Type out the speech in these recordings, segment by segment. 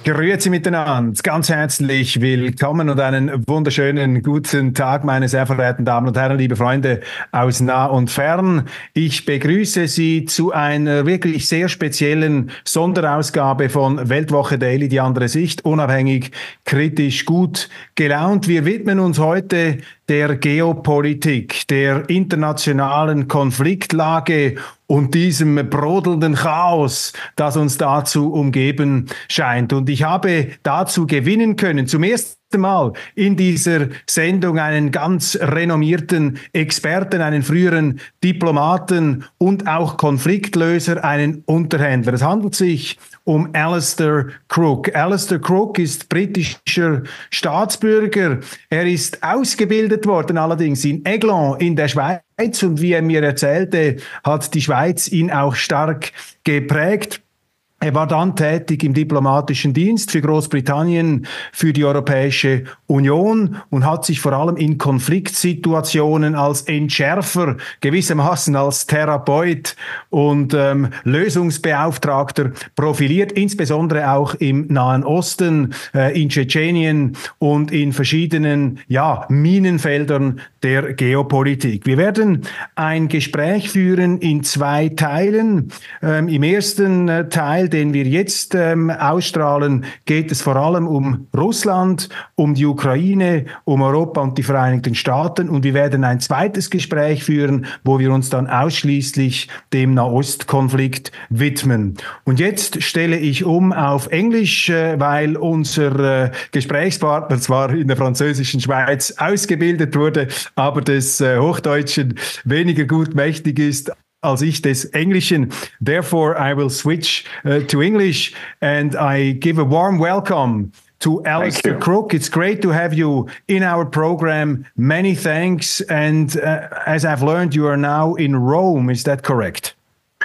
Grüezi miteinander, ganz herzlich willkommen und einen wunderschönen guten Tag, meine sehr verehrten Damen und Herren, liebe Freunde aus nah und fern. Ich begrüße Sie zu einer wirklich sehr speziellen Sonderausgabe von Weltwoche Daily, die andere Sicht, unabhängig, kritisch, gut gelaunt. Wir widmen uns heute der Geopolitik, der internationalen Konfliktlage und diesem brodelnden Chaos, das uns dazu umgeben scheint. Und ich habe dazu gewinnen können, zum ersten Mal in dieser Sendung einen ganz renommierten Experten, einen früheren Diplomaten und auch Konfliktlöser, einen Unterhändler. Es handelt sich um Alastair Crooke. Alastair Crooke ist britischer Staatsbürger. Er ist ausgebildet worden, allerdings in Aiglon in der Schweiz. Und wie er mir erzählte, hat die Schweiz ihn auch stark geprägt. Er war dann tätig im diplomatischen Dienst für Großbritannien, für die Europäische Union und hat sich vor allem in Konfliktsituationen als Entschärfer, gewissermaßen als Therapeut und Lösungsbeauftragter profiliert, insbesondere auch im Nahen Osten, in Tschetschenien und in verschiedenen Minenfeldern der Geopolitik. Wir werden ein Gespräch führen in zwei Teilen. Im ersten Teil, den wir jetzt ausstrahlen, geht es vor allem um Russland, um die Ukraine, um Europa und die Vereinigten Staaten. Und wir werden ein zweites Gespräch führen, wo wir uns dann ausschließlich dem Nahostkonflikt widmen. Und jetzt stelle ich um auf Englisch, weil unser Gesprächspartner zwar in der französischen Schweiz ausgebildet wurde, aber des Hochdeutschen weniger gut mächtig ist als ich des Englischen. Therefore, I will switch to English and I give a warm welcome to Alastair Crooke. It's great to have you in our program. Many thanks. And as I've learned, you are now in Rome. Is that correct?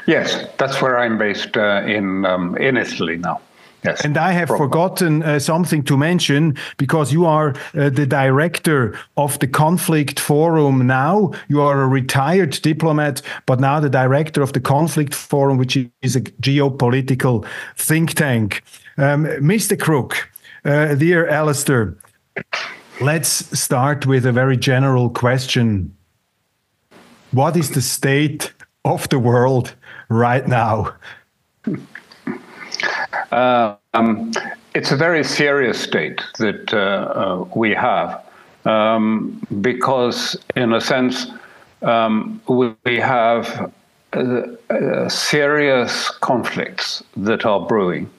Yes, that's where I'm based in Italy now. Yes. And I have forgotten something to mention, because you are the director of the Conflict Forum now. You are a retired diplomat, but now the director of the Conflict Forum, which is a geopolitical think tank. Mr. Crooke, dear Alastair, let's start with a very general question. What is the state of the world right now? It's a very serious state that we have, because, in a sense, we have serious conflicts that are brewing,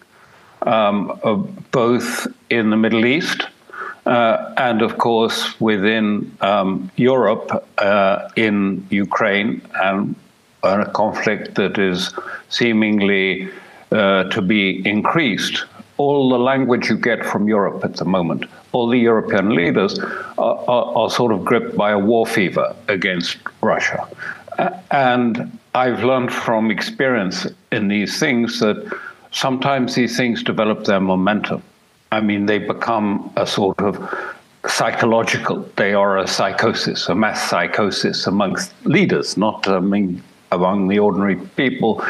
both in the Middle East and, of course, within Europe, in Ukraine, and a conflict that is seemingly to be increased. All the language you get from Europe at the moment, all the European leaders are sort of gripped by a war fever against Russia. And I've learned from experience in these things that sometimes these things develop their momentum. I mean, they become a sort of psychological, they are a psychosis, a mass psychosis amongst leaders, not among the ordinary people.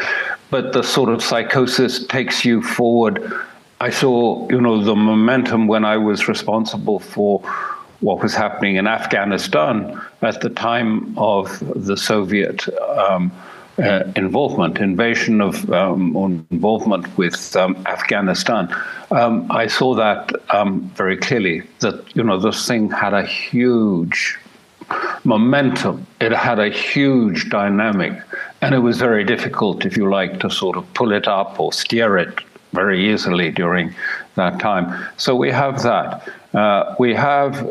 But the sort of psychosis takes you forward. I saw, the momentum when I was responsible for what was happening in Afghanistan at the time of the Soviet invasion with Afghanistan. I saw that very clearly, that, this thing had a huge momentum. It had a huge dynamic. And it was very difficult, if you like, to sort of pull it up or steer it very easily during that time. So we have that. We have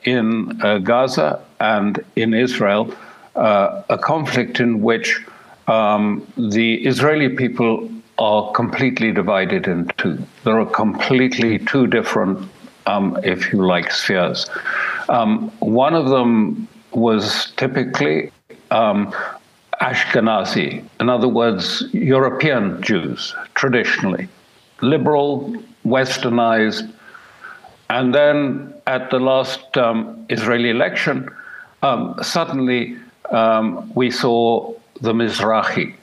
in Gaza and in Israel a conflict in which the Israeli people are completely divided in two. There are completely two different, if you like, spheres. One of them was typically Ashkenazi, in other words, European Jews, traditionally, liberal, westernized. And then at the last Israeli election, suddenly we saw the Mizrahi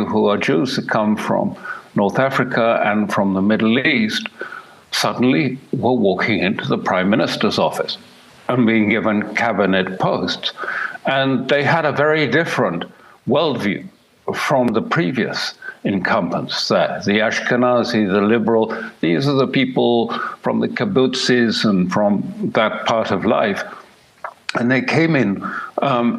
who are Jews that come from North Africa and from the Middle East suddenly were walking into the Prime Minister's office and being given cabinet posts. And they had a very different worldview from the previous incumbents there. The Ashkenazi, the liberal, these are the people from the kibbutzes and from that part of life. And they came in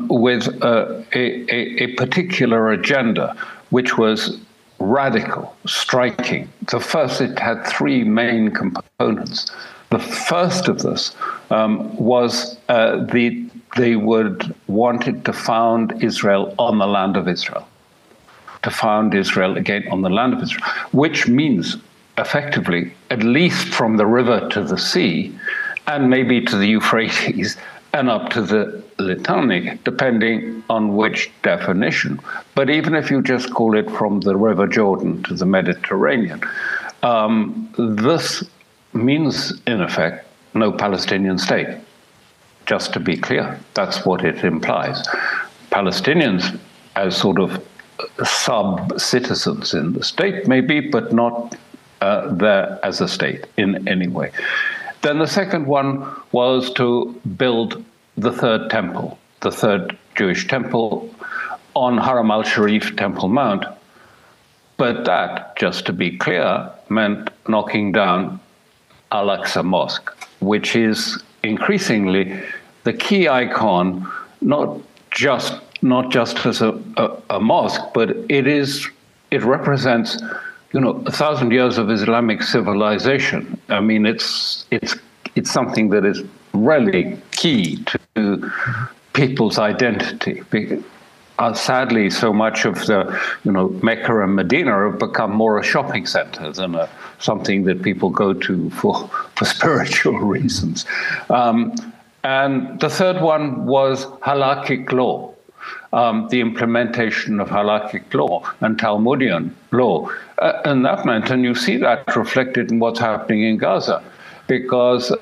with a particular agenda, which was radical, striking. The first, it had three main components. The first of this was they wanted to found Israel on the land of Israel, to found Israel again on the land of Israel, which means effectively, at least from the river to the sea, and maybe to the Euphrates, and up to the Litani, depending on which definition. But even if you just call it from the River Jordan to the Mediterranean, this means, in effect, no Palestinian state. Just to be clear, that's what it implies. Palestinians as sort of sub-citizens in the state, maybe, but not there as a state in any way. Then the second one was to build the third temple, the third Jewish temple on Haram al-Sharif, Temple Mount. But that, just to be clear, meant knocking down Al-Aqsa Mosque, which is increasingly the key icon, not just as a mosque, but it represents 1,000 years of Islamic civilization. I mean, it's something that is really key to people's identity. Sadly, so much of the Mecca and Medina have become more a shopping center than something that people go to for spiritual reasons. And the third one was halakhic law. The implementation of halakhic law and Talmudian law. And that meant, and you see that reflected in what's happening in Gaza, because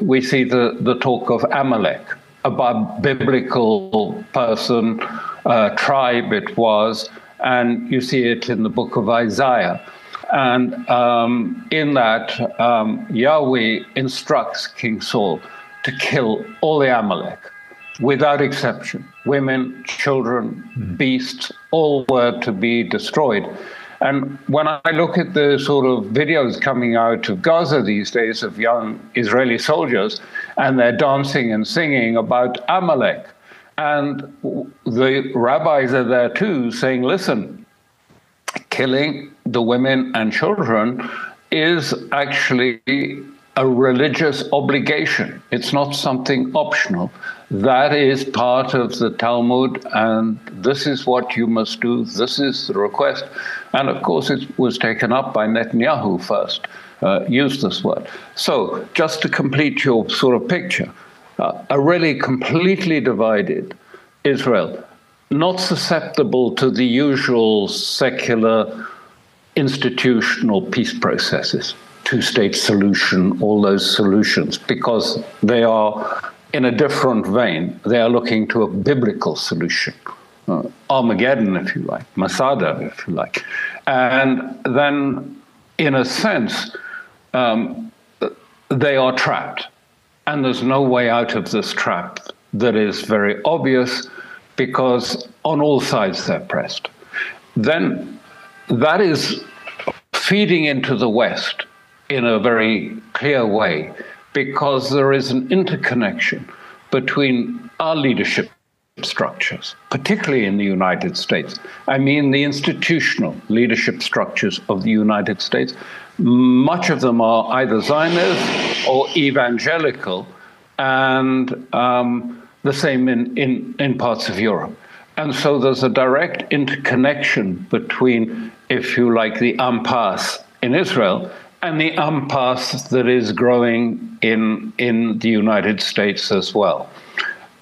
we see the talk of Amalek, a biblical person, tribe it was, and you see it in the book of Isaiah. And in that, Yahweh instructs King Saul to kill all the Amalek, without exception. Women, children, beasts, all were to be destroyed. And when I look at the sort of videos coming out of Gaza these days of young Israeli soldiers, and they're dancing and singing about Amalek, and the rabbis are there too saying, listen, killing the women and children is actually a religious obligation. It's not something optional. That is part of the Talmud, and this is what you must do. This is the request. And of course, it was taken up by Netanyahu first, used this word. So just to complete your sort of picture, a really completely divided Israel, not susceptible to the usual secular institutional peace processes, two-state solution, all those solutions, because they are in a different vein. They are looking to a biblical solution, Armageddon, if you like, Masada, if you like. And then, in a sense, they are trapped. And there's no way out of this trap that is very obvious, because on all sides they're pressed. Then that is feeding into the West in a very clear way, because there is an interconnection between our leadership structures, particularly in the United States. I mean, the institutional leadership structures of the United States, much of them are either Zionist or evangelical, and the same in parts of Europe. And so there's a direct interconnection between, if you like, the impasse in Israel and the impasse that is growing in the United States as well.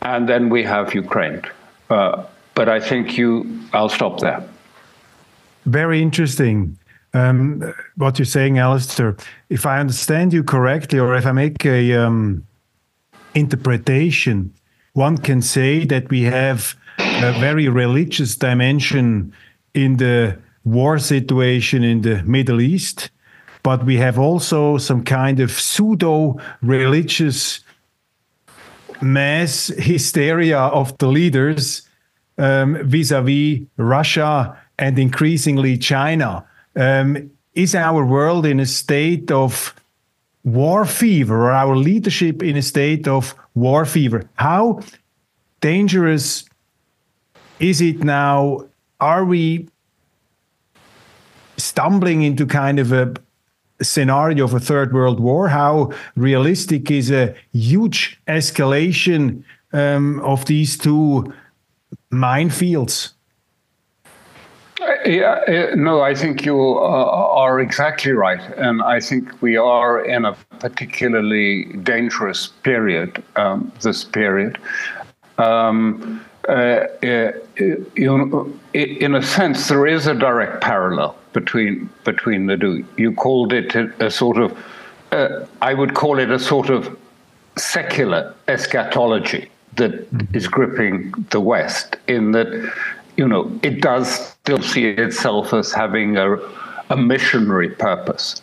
And then we have Ukraine. But I think I'll stop there. Very interesting. What you're saying, Alastair. If I understand you correctly, or if I make a interpretation, one can say that we have a very religious dimension in the war situation in the Middle East, but we have also some kind of pseudo-religious mass hysteria of the leaders vis-à-vis Russia and increasingly China. Is our world in a state of war fever, or our leadership in a state of war fever? How dangerous is it now? Are we stumbling into kind of a scenario of a third world war? How realistic is a huge escalation of these two minefields? No, I think you are exactly right. And I think we are in a particularly dangerous period, this period. In a sense, there is a direct parallel between the two. You called it a sort of, I would call it a sort of secular eschatology that is gripping the West, in that, it does still see itself as having a missionary purpose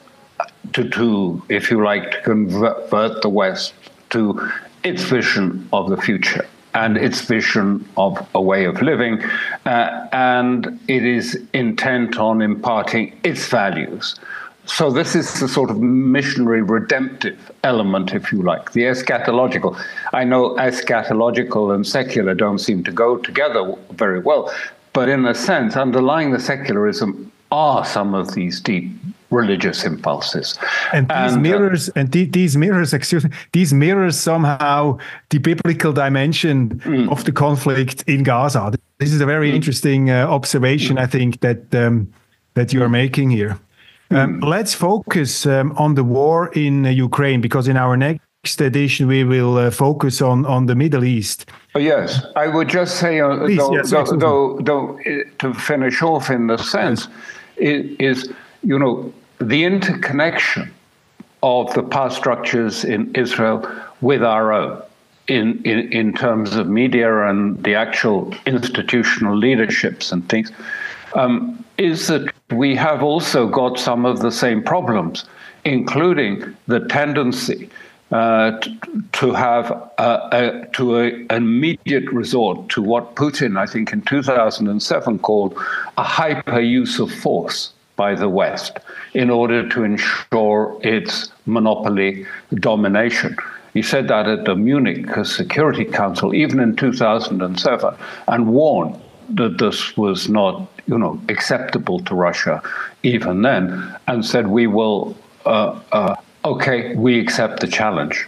to, if you like, to convert the West to its vision of the future and its vision of a way of living, and it is intent on imparting its values. So this is the sort of missionary redemptive element, if you like, the eschatological. I know eschatological and secular don't seem to go together very well, but in a sense, underlying the secularism are some of these deep religious impulses. And these mirrors somehow the biblical dimension of the conflict in Gaza. This is a very interesting observation, I think, that you are making here. Let's focus on the war in Ukraine, because in our next edition we will focus on the Middle East. Oh, yes, I would just say, to finish off in the sense, is the interconnection of the power structures in Israel with our own, in terms of media and the actual institutional leaderships and things, is that we have also got some of the same problems, including the tendency to have an immediate resort to what Putin, I think in 2007, called a hyper use of force by the West in order to ensure its monopoly domination. He said that at the Munich Security Council, even in 2007, and warned that this was not, acceptable to Russia even then, and said, we will, we accept the challenge.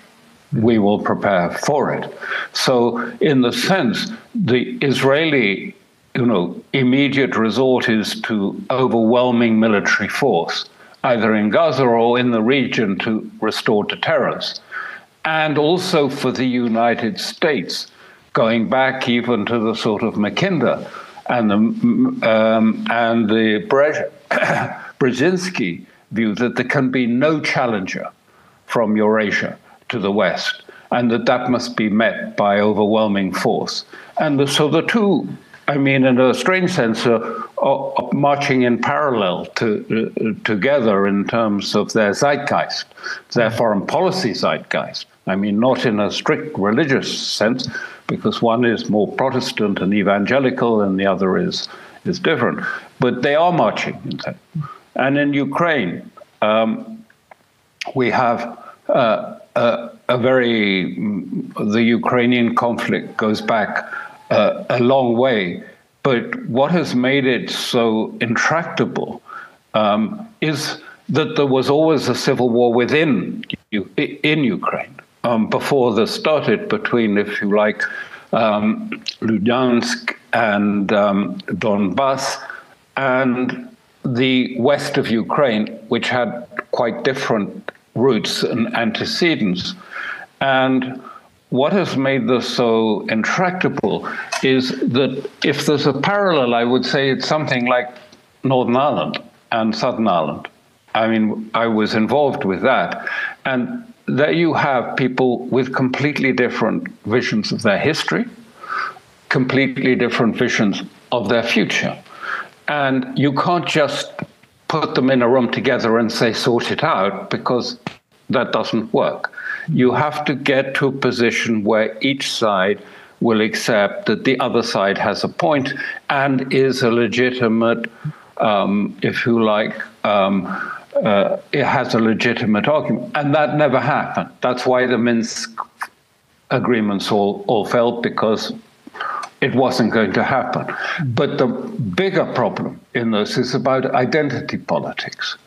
We will prepare for it. So in the sense, the Israeli, immediate resort is to overwhelming military force, either in Gaza or in the region, to restore deterrence. And also for the United States, going back even to the sort of Mackinder and the Brzezinski view that there can be no challenger from Eurasia to the West, and that must be met by overwhelming force. And so the two, in a strange sense, are marching in parallel together in terms of their zeitgeist, their foreign policy zeitgeist. Not in a strict religious sense, because one is more Protestant and evangelical and the other is different. But they are marching in that. And in Ukraine, we have the Ukrainian conflict goes back a long way. But what has made it so intractable is that there was always a civil war in Ukraine. Before this started, between, if you like, Luhansk and Donbass and the west of Ukraine, which had quite different roots and antecedents. And what has made this so intractable is that if there's a parallel, I would say it's something like Northern Ireland and Southern Ireland. I was involved with that. And there you have people with completely different visions of their history, completely different visions of their future. And you can't just put them in a room together and say, sort it out, because that doesn't work. You have to get to a position where each side will accept that the other side has a point and is a legitimate, if you like, it has a legitimate argument. And that never happened. That's why the Minsk agreements all failed, because it wasn't going to happen. But the bigger problem in this is about identity politics,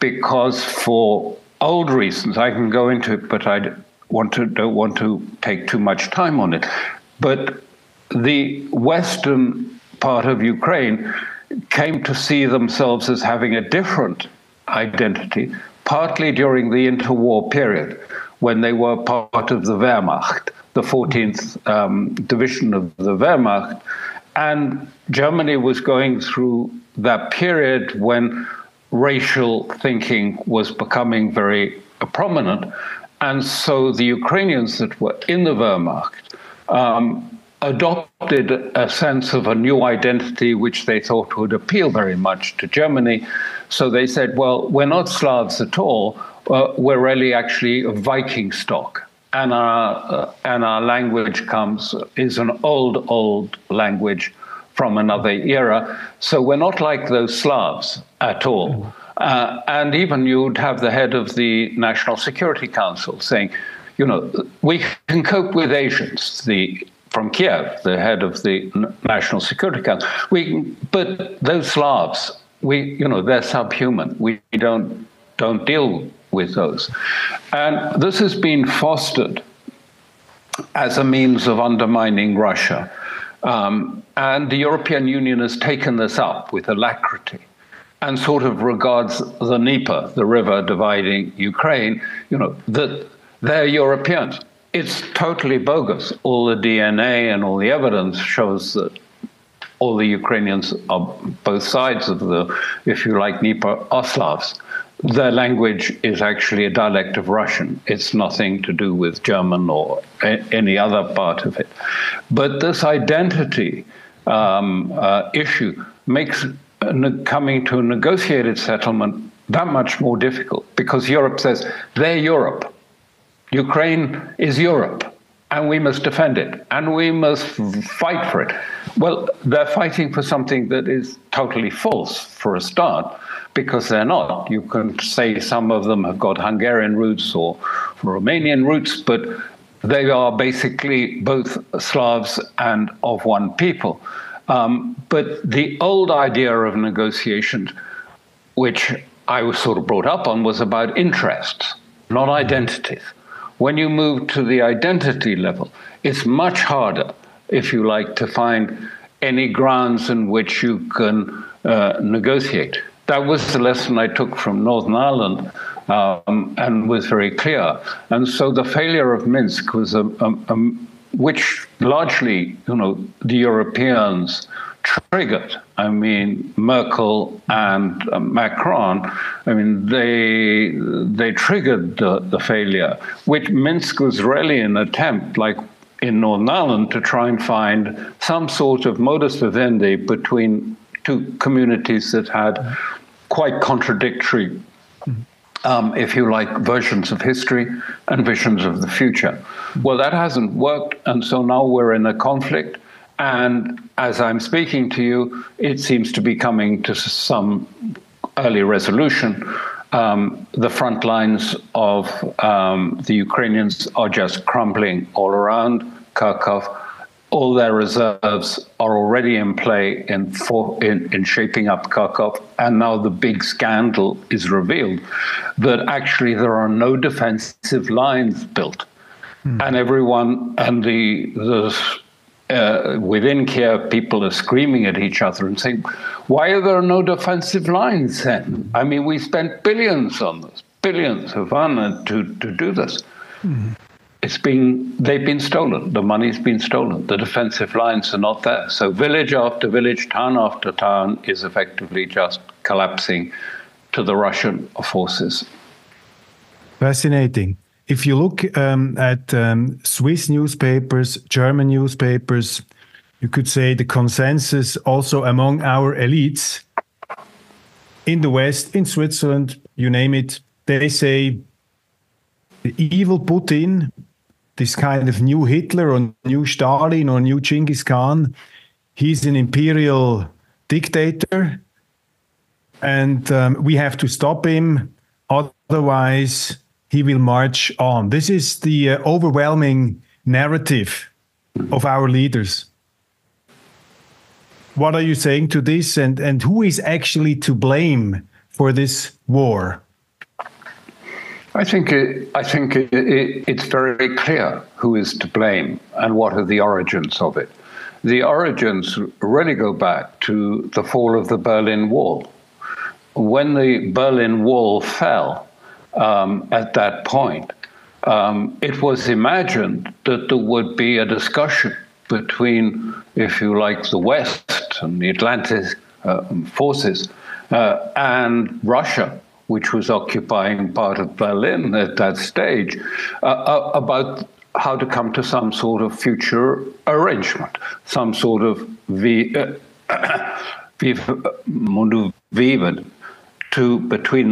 because for old reasons, I can go into it, but I don't want to take too much time on it. But the western part of Ukraine came to see themselves as having a different identity, partly during the interwar period, when they were part of the Wehrmacht, the 14th division of the Wehrmacht. And Germany was going through that period when racial thinking was becoming very prominent. And so the Ukrainians that were in the Wehrmacht adopted a sense of a new identity, which they thought would appeal very much to Germany. So they said, well, we're not Slavs at all. We're really actually a Viking stock. And our language is an old language from another era. So we're not like those Slavs at all. And even you'd have the head of the National Security Council saying, we can cope with Asians, from Kiev, the head of the National Security Council. But those Slavs, they're subhuman. We don't deal with those. And this has been fostered as a means of undermining Russia. And the European Union has taken this up with alacrity and sort of regards the Dnieper, the river dividing Ukraine, that they're Europeans. It's totally bogus. All the DNA and all the evidence shows that all the Ukrainians are both sides of the, if you like, Dnieper, are Slavs. Their language is actually a dialect of Russian. It's nothing to do with German or any other part of it. But this identity issue makes coming to a negotiated settlement that much more difficult, because Europe says, they're Europe. Ukraine is Europe, and we must defend it, and we must fight for it. Well, they're fighting for something that is totally false, for a start, because they're not. You can say some of them have got Hungarian roots or Romanian roots, but they are basically both Slavs and of one people. But the old idea of negotiations, which I was sort of brought up on, was about interests, not identities. When you move to the identity level, it's much harder, if you like, to find any grounds in which you can negotiate. That was the lesson I took from Northern Ireland, and was very clear. And so the failure of Minsk was which largely, the Europeans triggered. I mean, Merkel and Macron, they triggered the failure, which Minsk was really an attempt, like in Northern Ireland, to try and find some sort of modus vivendi between two communities that had quite contradictory, if you like, versions of history and visions of the future. Well, that hasn't worked, and so now we're in a conflict. And as I'm speaking to you, it seems to be coming to some early resolution. The front lines of the Ukrainians are just crumbling all around Kharkov. All their reserves are already in play in shaping up Kharkov. And now the big scandal is revealed that actually there are no defensive lines built. And everyone, and within Kiev, people are screaming at each other and saying, why are there no defensive lines then? I mean, we spent billions on this, billions of money to do this. They've been stolen. The money's been stolen. The defensive lines are not there. So village after village, town after town is effectively just collapsing to the Russian forces. Fascinating. If you look at Swiss newspapers, German newspapers, you could say, the consensus also among our elites in the West, in Switzerland, you name it. They say the evil Putin, this kind of new Hitler or new Stalin or new Genghis Khan, he's an imperial dictator, and we have to stop him, otherwise he will march on. This is the overwhelming narrative of our leaders. What are you saying to this, and who is actually to blame for this war? I think it's very clear who is to blame and what are the origins of it. The origins really go back to the fall of the Berlin Wall. When the Berlin Wall fell at that point, it was imagined that there would be a discussion between, if you like, the West and the Atlantic forces and Russia, which was occupying part of Berlin at that stage, about how to come to some sort of future arrangement, some sort of between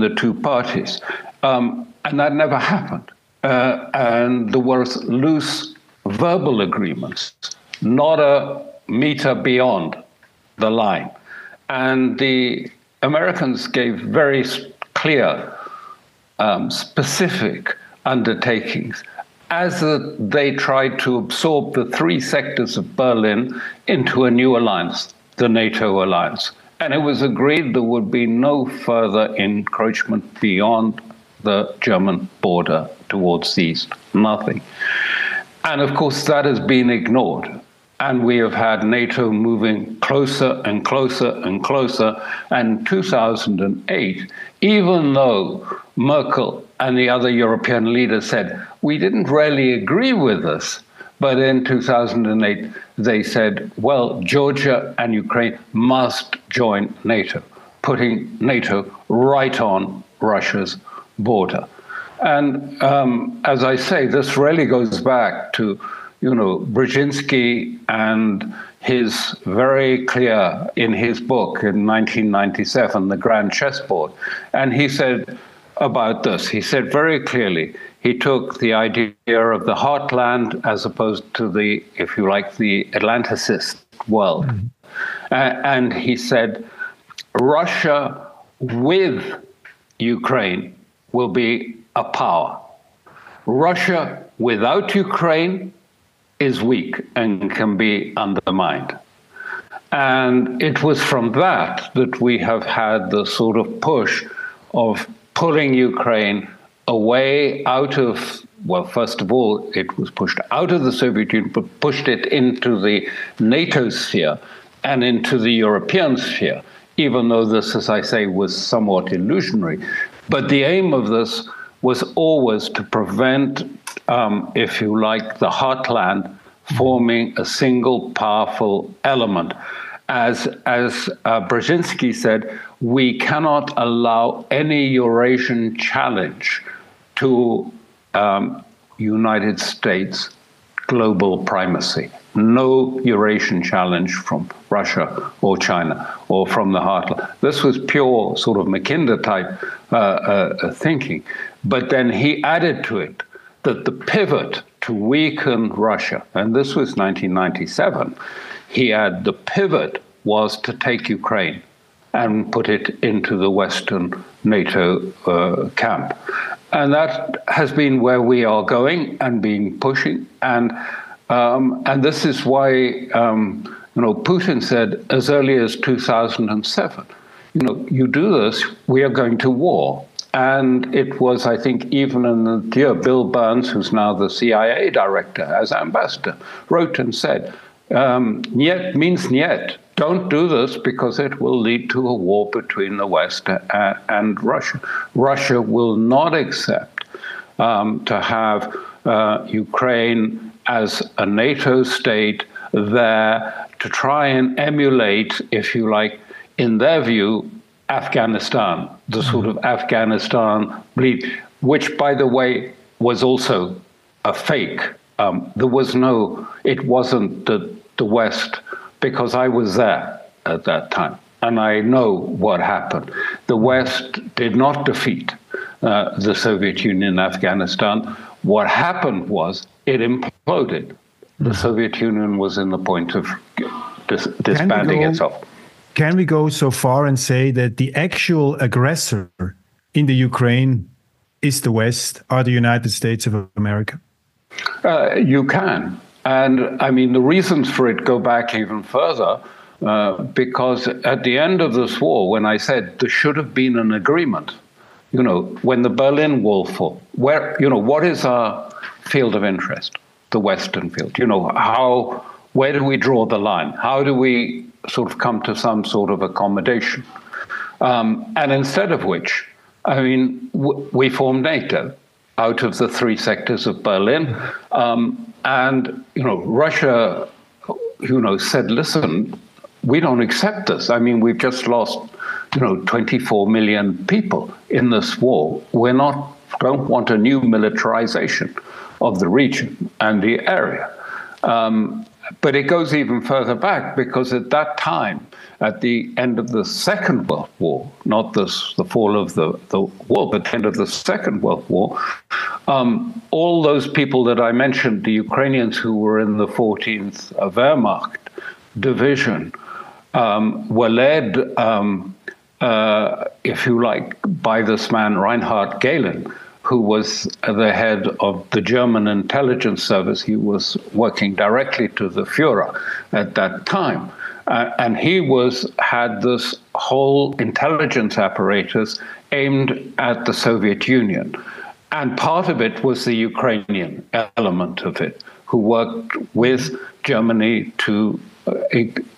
the two parties. And that never happened. And there were loose verbal agreements, not a meter beyond the line. And the Americans gave very clear, specific undertakings as they tried to absorb the three sectors of Berlin into a new alliance, the NATO alliance. And it was agreed there would be no further encroachment beyond the German border towards the east, nothing. And of course, that has been ignored. And we have had NATO moving closer and closer and closer. And 2008, even though Merkel and the other European leaders said, we didn't really agree with this, but in 2008, they said, well, Georgia and Ukraine must join NATO, putting NATO right on Russia's border. And as I say, this really goes back to Brzezinski and his very clear in his book in 1997, The Grand Chessboard. And he said about this, he said very clearly, he took the idea of the heartland as opposed to the, if you like, the Atlanticist world. Mm-hmm. And he said, Russia with Ukraine will be a power. Russia without Ukraine is weak and can be undermined. And it was from that we have had the sort of push of pulling Ukraine away out of, well, first of all, it was pushed out of the Soviet Union, but pushed it into the NATO sphere and into the European sphere, even though this, as I say, was somewhat illusionary. But the aim of this was always to prevent, if you like, the heartland forming a single powerful element. As Brzezinski said, we cannot allow any Eurasian challenge to United States global primacy. No Eurasian challenge from Russia or China or from the heartland. This was pure sort of Mackinder type thinking. But then he added to it that the pivot to weaken Russia, and this was 1997, he had the pivot was to take Ukraine and put it into the Western NATO camp. And that has been where we are going and being pushing. And this is why, Putin said as early as 2007, you do this, we are going to war. And it was, I think, even in the year, Bill Burns, who's now the CIA director, as ambassador, wrote and said, "Niet means niet. Don't do this because it will lead to a war between the West and Russia. Russia will not accept to have Ukraine as a NATO state there to try and emulate, if you like, in their view, Afghanistan, the sort of Afghanistan bleed, which, by the way, was also a fake. It wasn't that the West because I was there at that time, and I know what happened. The West did not defeat the Soviet Union in Afghanistan. What happened was it imploded. The Soviet Union was in the point of disbanding itself. Can we go so far and say that the actual aggressor in the Ukraine is the West, are the United States of America? You can. And I mean, the reasons for it go back even further, because at the end of this war, when I said there should have been an agreement, you know, when the Berlin Wall fell, where, you know, what is our field of interest? The Western field. You know, where do we draw the line? How do we sort of come to some sort of accommodation? And instead of which, I mean, we formed NATO out of the three sectors of Berlin. And, you know, Russia, you know, said, listen, we don't accept this. I mean, we've just lost, you know, 24 million people in this war. Don't want a new militarization of the region and the area. But it goes even further back, because at that time, at the end of the Second World War, not the fall of the war, but the end of the Second World War, all those people that I mentioned, the Ukrainians who were in the 14th Wehrmacht division, were led, if you like, by this man, Reinhard Gehlen, who was the head of the German intelligence service. He was working directly to the Führer at that time. And he had this whole intelligence apparatus aimed at the Soviet Union. And part of it was the Ukrainian element of it, who worked with Germany to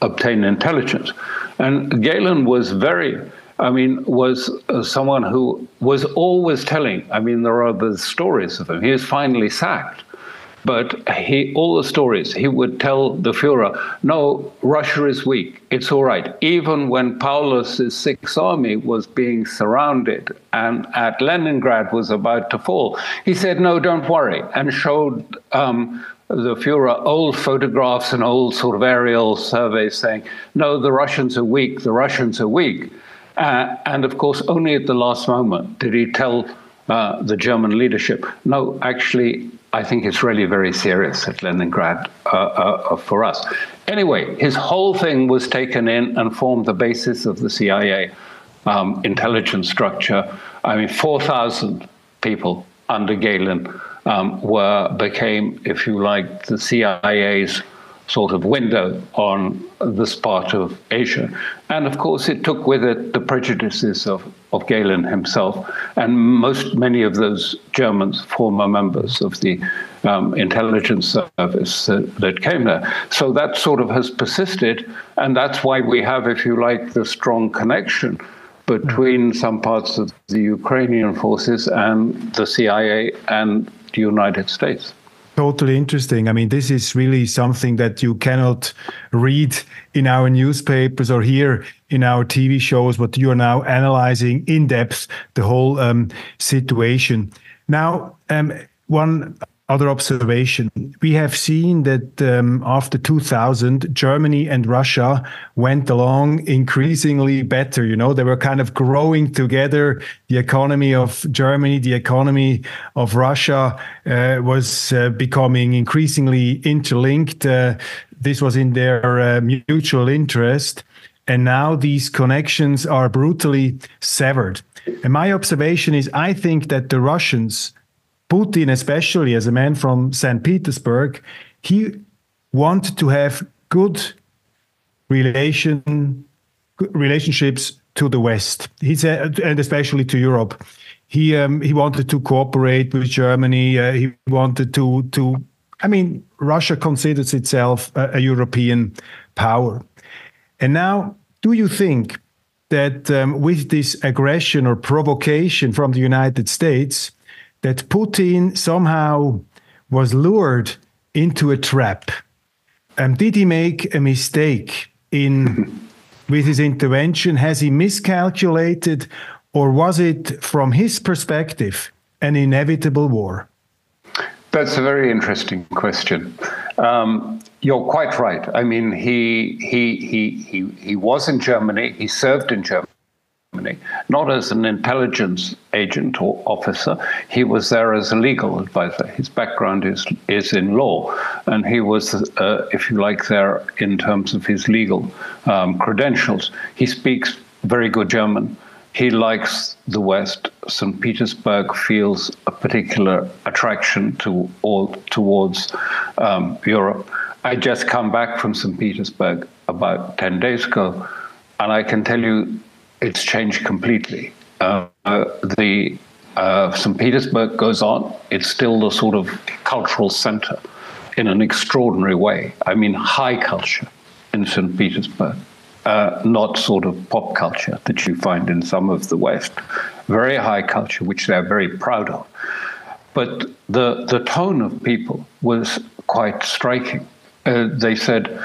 obtain intelligence. And Gehlen was was someone who was always telling, I mean, there are the stories of him. He was finally sacked. But all the stories, he would tell the Führer, no, Russia is weak. It's all right. Even when Paulus's Sixth Army was being surrounded and at Leningrad was about to fall, he said, no, don't worry, and showed the Führer old photographs and old sort of aerial surveys saying, no, the Russians are weak, the Russians are weak. And of course, only at the last moment did he tell the German leadership, no, actually, I think it's really very serious at Leningrad for us. Anyway, his whole thing was taken in and formed the basis of the CIA intelligence structure. I mean, 4,000 people under Gehlen became, if you like, the CIA's sort of window on this part of Asia. And of course, it took with it the prejudices of Gehlen himself, and many of those Germans, former members of the intelligence service that came there. So that sort of has persisted, and that's why we have, if you like, the strong connection between some parts of the Ukrainian forces and the CIA and the United States. Totally interesting. I mean, this is really something that you cannot read in our newspapers or hear in our TV shows, but you are now analyzing in depth the whole situation. Now, one other observation. We have seen that after 2000, Germany and Russia went along increasingly better. You know, they were kind of growing together. The economy of Germany, the economy of Russia was becoming increasingly interlinked. This was in their mutual interest. And now these connections are brutally severed. And my observation is, I think that the Russians, Putin, especially as a man from St. Petersburg, he wanted to have good relationships to the West. He said, and especially to Europe. He wanted to cooperate with Germany. He wanted to. I mean, Russia considers itself a European power. And now, do you think that with this aggression or provocation from the United States, that Putin somehow was lured into a trap? Did he make a mistake with his intervention? Has he miscalculated, or was it, from his perspective, an inevitable war? That's a very interesting question. You're quite right. I mean, he was in Germany. He served in Germany, not as an intelligence agent or officer. He was there as a legal advisor. His background is in law, and he was, if you like, there in terms of his legal credentials. He speaks very good German. He likes the West. St. Petersburg feels a particular attraction towards Europe. I just come back from St. Petersburg about 10 days ago, and I can tell you it's changed completely. St. Petersburg goes on. It's still the sort of cultural center in an extraordinary way. I mean, high culture in St. Petersburg. Not sort of pop culture that you find in some of the West. Very high culture, which they're very proud of. But the tone of people was quite striking. They said,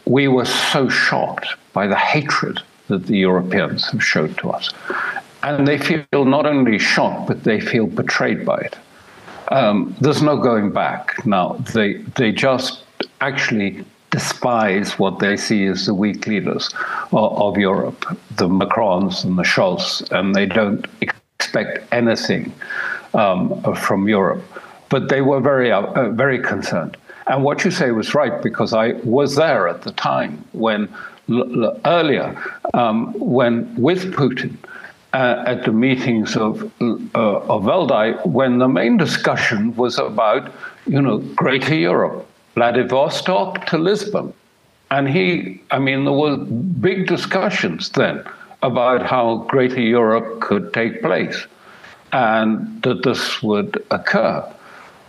we were so shocked by the hatred that the Europeans have showed to us. And they feel not only shocked, but they feel betrayed by it. There's no going back now. They just actually despise what they see as the weak leaders of Europe, the Macrons and the Scholz, and they don't expect anything from Europe. But they were very concerned. And what you say was right, because I was there at the time when earlier, when with Putin at the meetings of Weltlage, when the main discussion was about, Greater Europe. Vladivostok to Lisbon. And there were big discussions then about how Greater Europe could take place and that this would occur.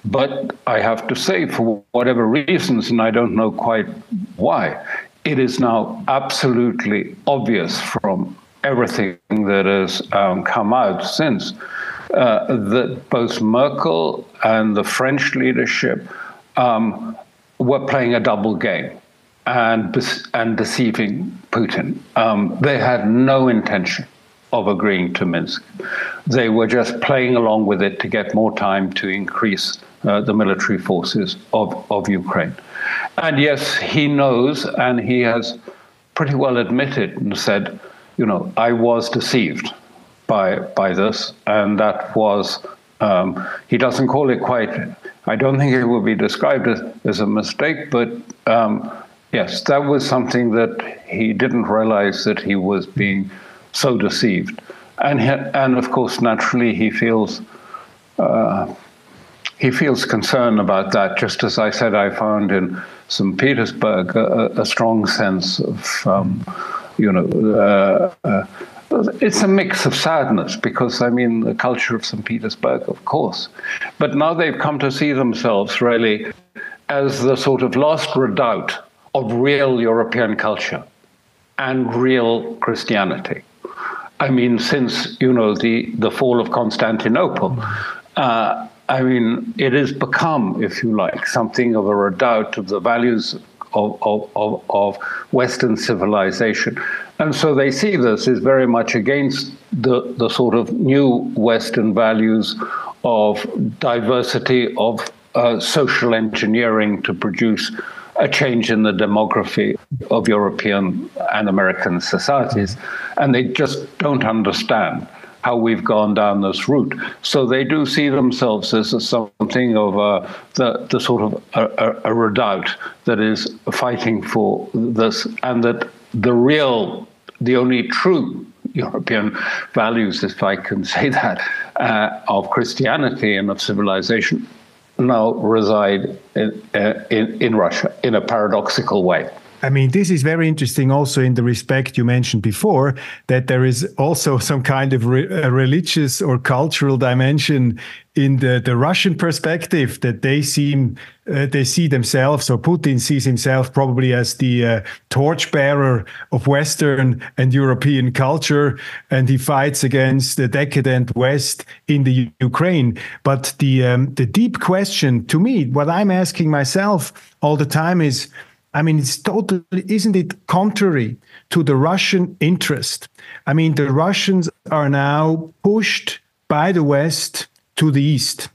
But I have to say, for whatever reasons, and I don't know quite why, it is now absolutely obvious from everything that has come out since that both Merkel and the French leadership were playing a double game and deceiving Putin. They had no intention of agreeing to Minsk. They were just playing along with it to get more time to increase the military forces of Ukraine. And yes, he knows, and he has pretty well admitted and said, I was deceived by this, and that was, he doesn't call it quite, I don't think it would be described as a mistake, but yes, that was something that he didn't realize, that he was being so deceived. And of course, naturally, he feels concern about that. Just as I said, I found in St. Petersburg a strong sense of, it's a mix of sadness, because, the culture of St. Petersburg, of course. But now they've come to see themselves really as the sort of last redoubt of real European culture and real Christianity. Since, the fall of Constantinople, it has become, if you like, something of a redoubt of the values of Western civilization. And so they see this as very much against the sort of new Western values of diversity, of social engineering to produce a change in the demography of European and American societies. And they just don't understand how we've gone down this route. So they do see themselves as something of the sort of a redoubt that is fighting for this, and that the only true European values, if I can say that, of Christianity and of civilization now reside in Russia in a paradoxical way. This is very interesting also in the respect you mentioned before, that there is also some kind of religious or cultural dimension in the Russian perspective, that they see themselves, or Putin sees himself probably as the torchbearer of Western and European culture, and he fights against the decadent West in the Ukraine. But the deep question to me, what I'm asking myself all the time is, it's totally, isn't it contrary to the Russian interest? The Russians are now pushed by the West to the East.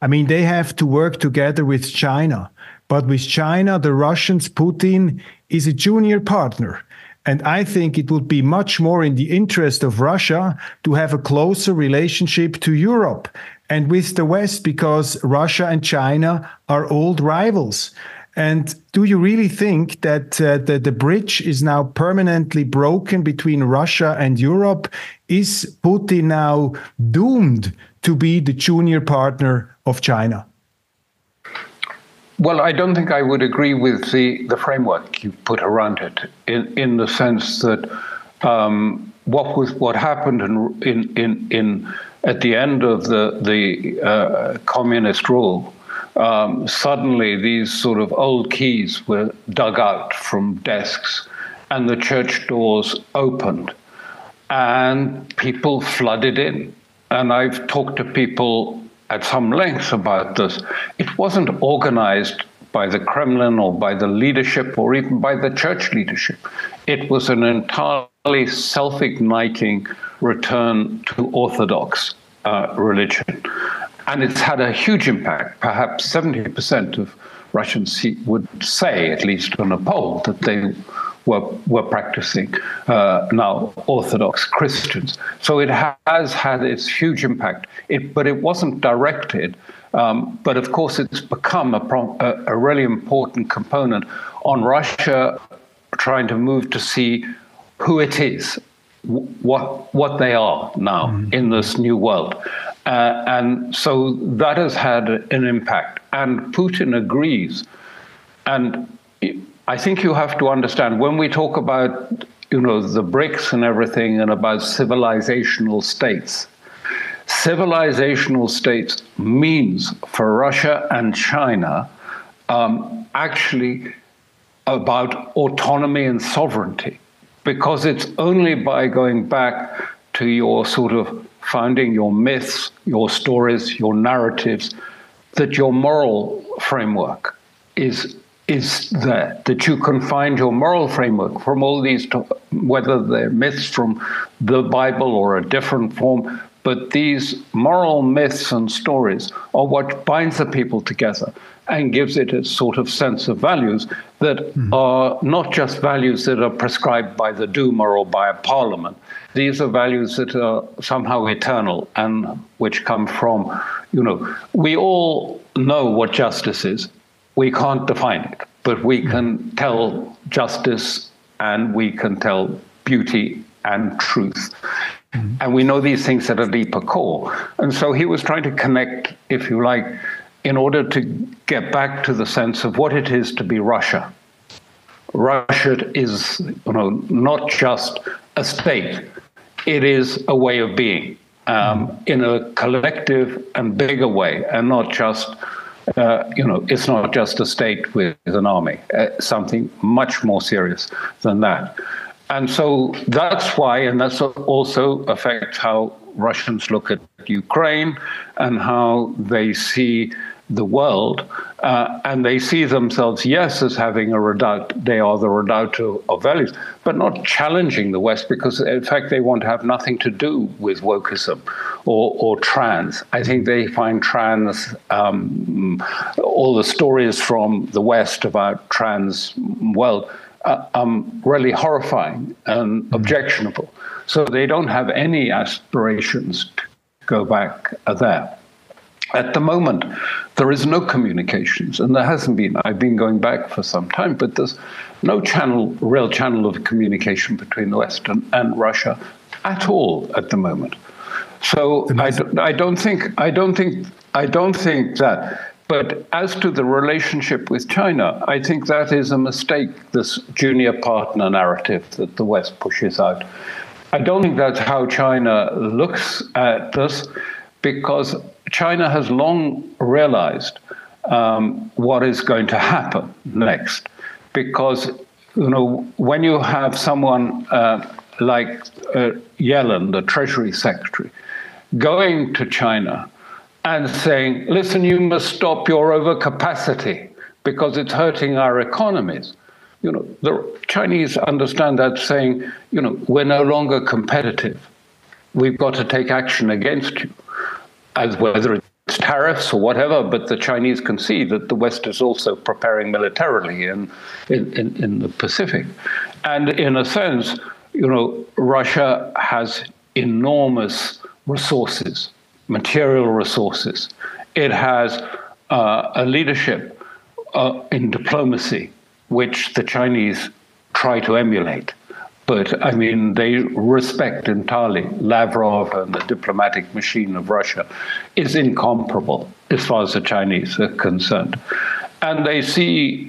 I mean, they have to work together with China. But with China, the Russians, Putin is a junior partner. And I think it would be much more in the interest of Russia to have a closer relationship to Europe and with the West, because Russia and China are old rivals. And do you really think that the bridge is now permanently broken between Russia and Europe? Is Putin now doomed to be the junior partner of China? Well, I don't think I would agree with the framework you put around it, in the sense that what happened in at the end of the communist rule. Suddenly, these sort of old keys were dug out from desks, and the church doors opened, and people flooded in. And I've talked to people at some length about this. It wasn't organized by the Kremlin or by the leadership or even by the church leadership. It was an entirely self-igniting return to Orthodox religion. And it's had a huge impact. Perhaps 70% of Russians would say, at least on a poll, that they were practicing now Orthodox Christians. So it has had its huge impact, but it wasn't directed. But of course, it's become a really important component on Russia trying to move to see who it is, what they are now in this new world. And so that has had an impact. And Putin agrees. And I think you have to understand, when we talk about, the BRICS and everything, and about civilizational states means for Russia and China actually about autonomy and sovereignty, because it's only by going back to your sort of founding, your myths, your stories, your narratives, that your moral framework is there, that you can find your moral framework from all these, whether they're myths from the Bible or a different form, but these moral myths and stories are what binds the people together and gives it a sort of sense of values that are not just values that are prescribed by the Duma or by a parliament. These are values that are somehow eternal and which come from, we all know what justice is. We can't define it, but we can tell justice and we can tell beauty and truth. And we know these things at a deeper core. And so he was trying to connect, if you like, in order to get back to the sense of what it is to be Russia. Russia is, not just a state. It is a way of being in a collective and bigger way, and not just, it's not just a state with an army, something much more serious than that. And so that's why, and that's also affects how Russians look at Ukraine and how they see the world, and they see themselves, yes, as having a redoubt. They are the redoubt of values, but not challenging the West, because in fact they want to have nothing to do with wokeism or trans. I think they find trans, all the stories from the West about trans world, really horrifying and objectionable. So they don't have any aspirations to go back there. At the moment, there is no communications, and there hasn't been. I've been going back for some time, but there's no real channel of communication between the West and Russia at all at the moment. So I don't think that. But as to the relationship with China, I think that is a mistake, this junior partner narrative that the West pushes out. I don't think that's how China looks at this, because China has long realized what is going to happen next. Because, when you have someone like Yellen, the Treasury Secretary, going to China and saying, listen, you must stop your overcapacity because it's hurting our economies. The Chinese understand that, saying, we're no longer competitive. We've got to take action against you, as whether it's tariffs or whatever, but the Chinese can see that the West is also preparing militarily in the Pacific. And in a sense, Russia has enormous resources, material resources. It has a leadership in diplomacy, which the Chinese try to emulate. But, I mean, they respect entirely Lavrov, and the diplomatic machine of Russia is incomparable as far as the Chinese are concerned. And they see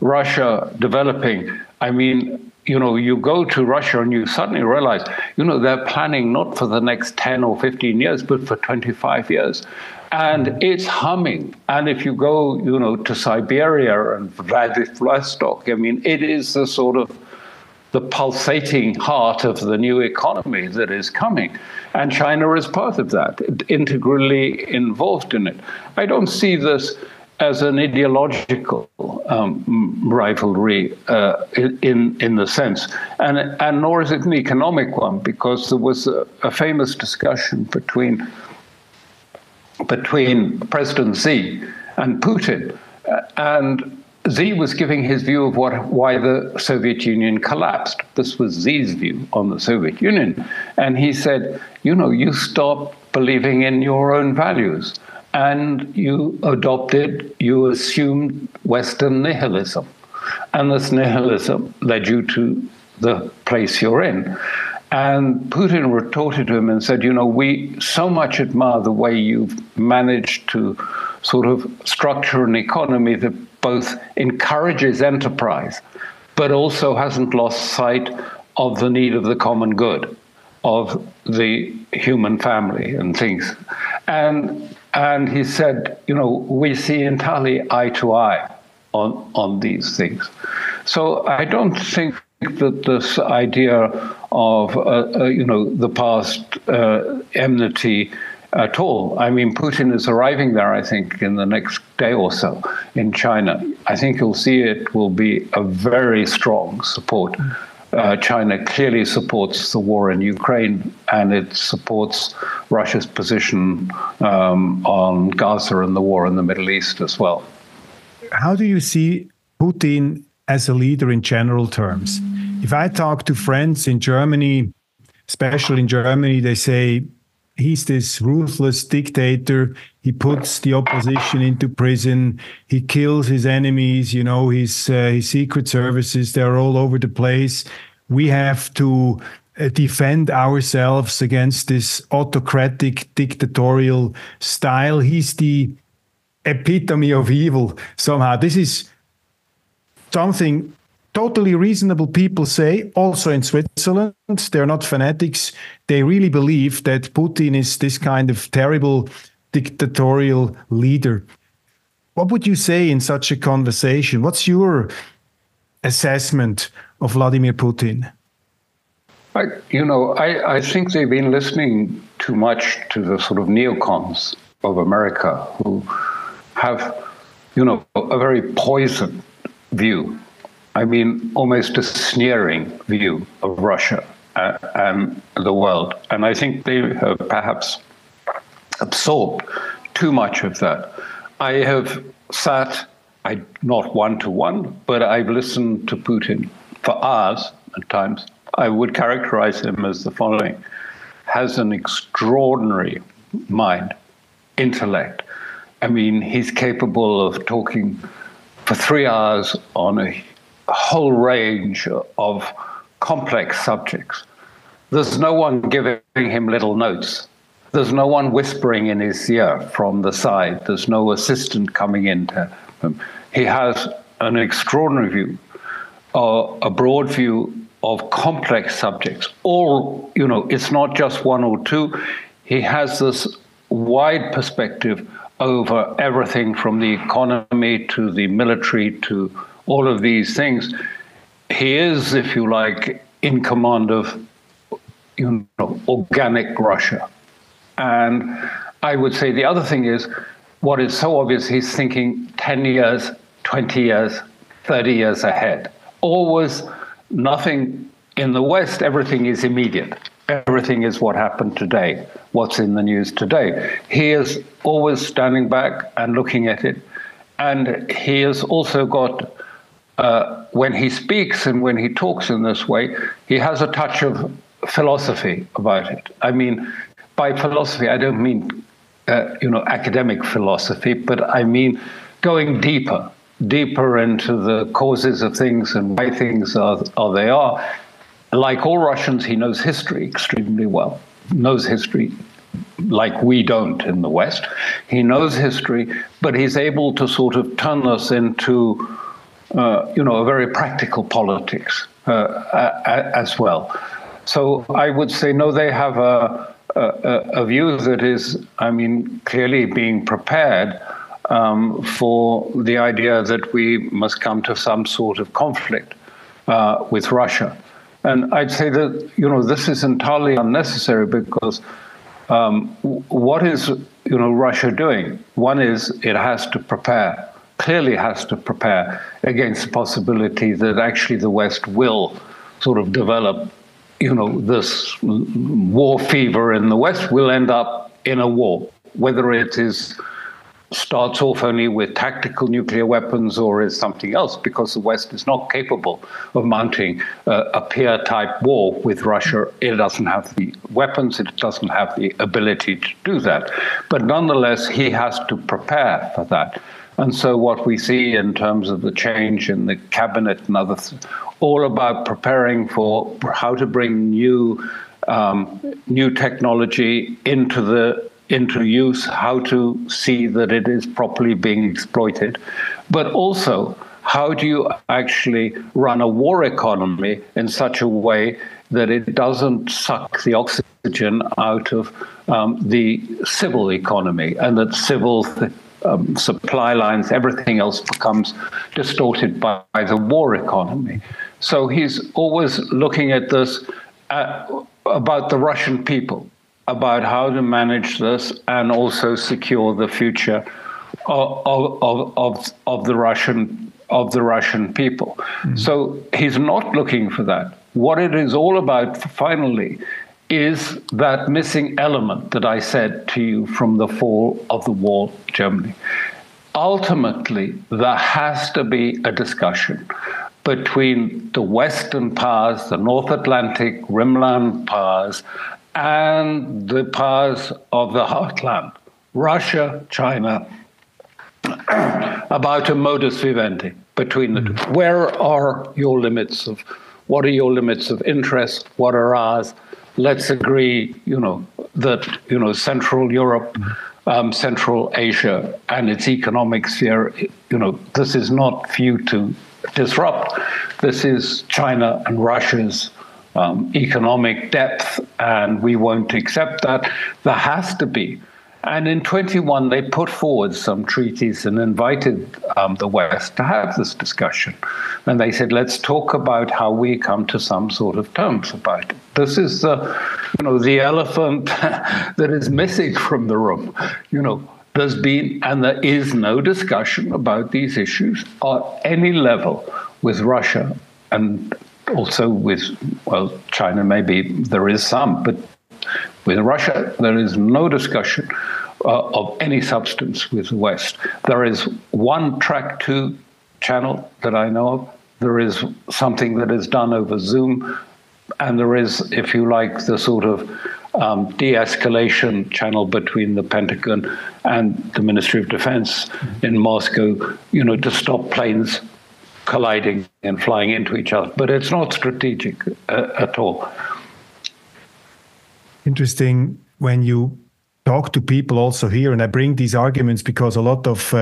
Russia developing. I mean, you go to Russia and you suddenly realize, they're planning not for the next 10 or 15 years, but for 25 years. And it's humming. And if you go, to Siberia and Vladivostok, I mean, it is the sort of the pulsating heart of the new economy that is coming. And China is part of that, integrally involved in it. I don't see this as an ideological rivalry in the sense, and nor is it an economic one, because there was a famous discussion between President Xi and Putin, and Xi was giving his view of why the Soviet Union collapsed. This was Xi's view on the Soviet Union. And he said, you stop believing in your own values and you assumed Western nihilism. And this nihilism led you to the place you're in. And Putin retorted to him and said, we so much admire the way you've managed to sort of structure an economy that both encourages enterprise, but also hasn't lost sight of the need of the common good, of the human family and things. And he said, we see entirely eye to eye on these things. So I don't think that this idea of, the past enmity at all. I mean, Putin is arriving there, I think, in the next day or so in China. I think you'll see it will be a very strong support. China clearly supports the war in Ukraine, and it supports Russia's position on Gaza and the war in the Middle East as well. How do you see Putin as a leader in general terms? If I talk to friends in Germany, especially in Germany, they say, he's this ruthless dictator. He puts the opposition into prison. He kills his enemies. His secret services, they're all over the place. We have to defend ourselves against this autocratic, dictatorial style. He's the epitome of evil somehow. This is something totally reasonable people say, also in Switzerland. They're not fanatics. They really believe that Putin is this kind of terrible dictatorial leader. What would you say in such a conversation? What's your assessment of Vladimir Putin? I think they've been listening too much to the sort of neocons of America, who have, a very poisoned view. I mean, almost a sneering view of Russia and the world. And I think they have perhaps absorbed too much of that. I have sat, not one-to-one, but I've listened to Putin for hours at times. I would characterize him as the following: has an extraordinary mind, intellect. I mean, he's capable of talking for 3 hours on a whole range of complex subjects. There's no one giving him little notes. There's no one whispering in his ear from the side. There's no assistant coming in to him. He has an extraordinary view, a broad view of complex subjects. All, it's not just one or two. He has this wide perspective over everything from the economy to the military to all of these things. He is, if you like, in command of, organic Russia. And I would say the other thing is, what is so obvious, he's thinking 10 years, 20 years, 30 years ahead. Always nothing in the West, everything is immediate. everything is what happened today, what's in the news today. He is always standing back and looking at it. And he has also got, when he speaks and when he talks in this way, he has a touch of philosophy about it. I mean, by philosophy, I don't mean, academic philosophy, but I mean going deeper into the causes of things and why things are they are. Like all Russians, he knows history extremely well, knows history like we don't in the West. He knows history, but he's able to sort of turn this into, a very practical politics as well. So I would say, no, they have a view that is, clearly being prepared for the idea that we must come to some sort of conflict with Russia. And I'd say that, this is entirely unnecessary because what is, Russia doing? One is it has to prepare, clearly has to prepare against the possibility that actually the West will sort of develop, this war fever in the West will end up in a war, whether it starts off only with tactical nuclear weapons or is something else, because the West is not capable of mounting a peer-type war with Russia. It doesn't have the weapons, it doesn't have the ability to do that. But nonetheless, he has to prepare for that. And so what we see in terms of the change in the cabinet and others, all about preparing for how to bring new technology into use, how to see that it is properly being exploited, but also how do you actually run a war economy in such a way that it doesn't suck the oxygen out of the civil economy, and that civil supply lines, everything else becomes distorted by the war economy. So he's always looking at this about the Russian people, about how to manage this and also secure the future of the Russian people. Mm-hmm. So he's not looking for that. What it is all about, finally, is that missing element that I said to you from the fall of the wall, Germany. Ultimately, there has to be a discussion between the Western powers, the North Atlantic Rimland powers, and the powers of the heartland, Russia, China, about a modus vivendi between the two. Where are your limits of, what are your limits of interest? What are ours? Let's agree, that, Central Europe, Central Asia and its economic sphere, this is not for you to disrupt. This is China and Russia's economic depth, and we won't accept that. There has to be. And in 21, they put forward some treaties and invited the West to have this discussion. And they said, let's talk about how we come to some sort of terms about it. This is the elephant that is missing from the room. There's been, and there is no discussion about these issues at any level with Russia, and also with, China maybe there is some, but with Russia, there is no discussion of any substance with the West. There is one Track 2 channel that I know of. There is something that is done over Zoom. And there is, if you like, the sort of de-escalation channel between the Pentagon and the Ministry of Defense in Moscow, to stop planes colliding and flying into each other. But it's not strategic at all. Interesting when you talk to people also here, and I bring these arguments because a lot of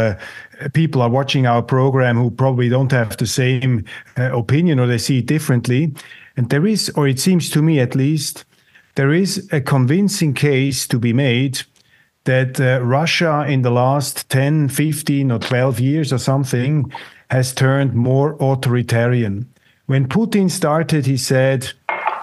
people are watching our program who probably don't have the same opinion, or they see it differently. And there is, or it seems to me at least, there is a convincing case to be made that Russia in the last 10, 15 or 12 years or something has turned more authoritarian. When Putin started, he said,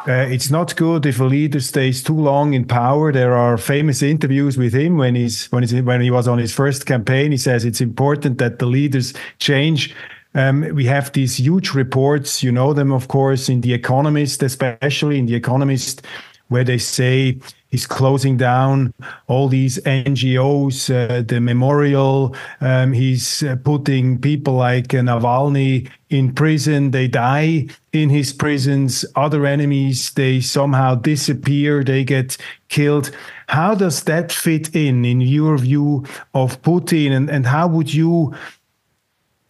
it's not good if a leader stays too long in power. There are famous interviews with him when he was on his first campaign. He says it's important that the leaders change. We have these huge reports, you know them, of course, in The Economist, especially in The Economist, where they say he's closing down all these NGOs, the memorial. He's putting people like Navalny in prison. They die in his prisons. Other enemies, they somehow disappear. They get killed. How does that fit in your view of Putin? And how would you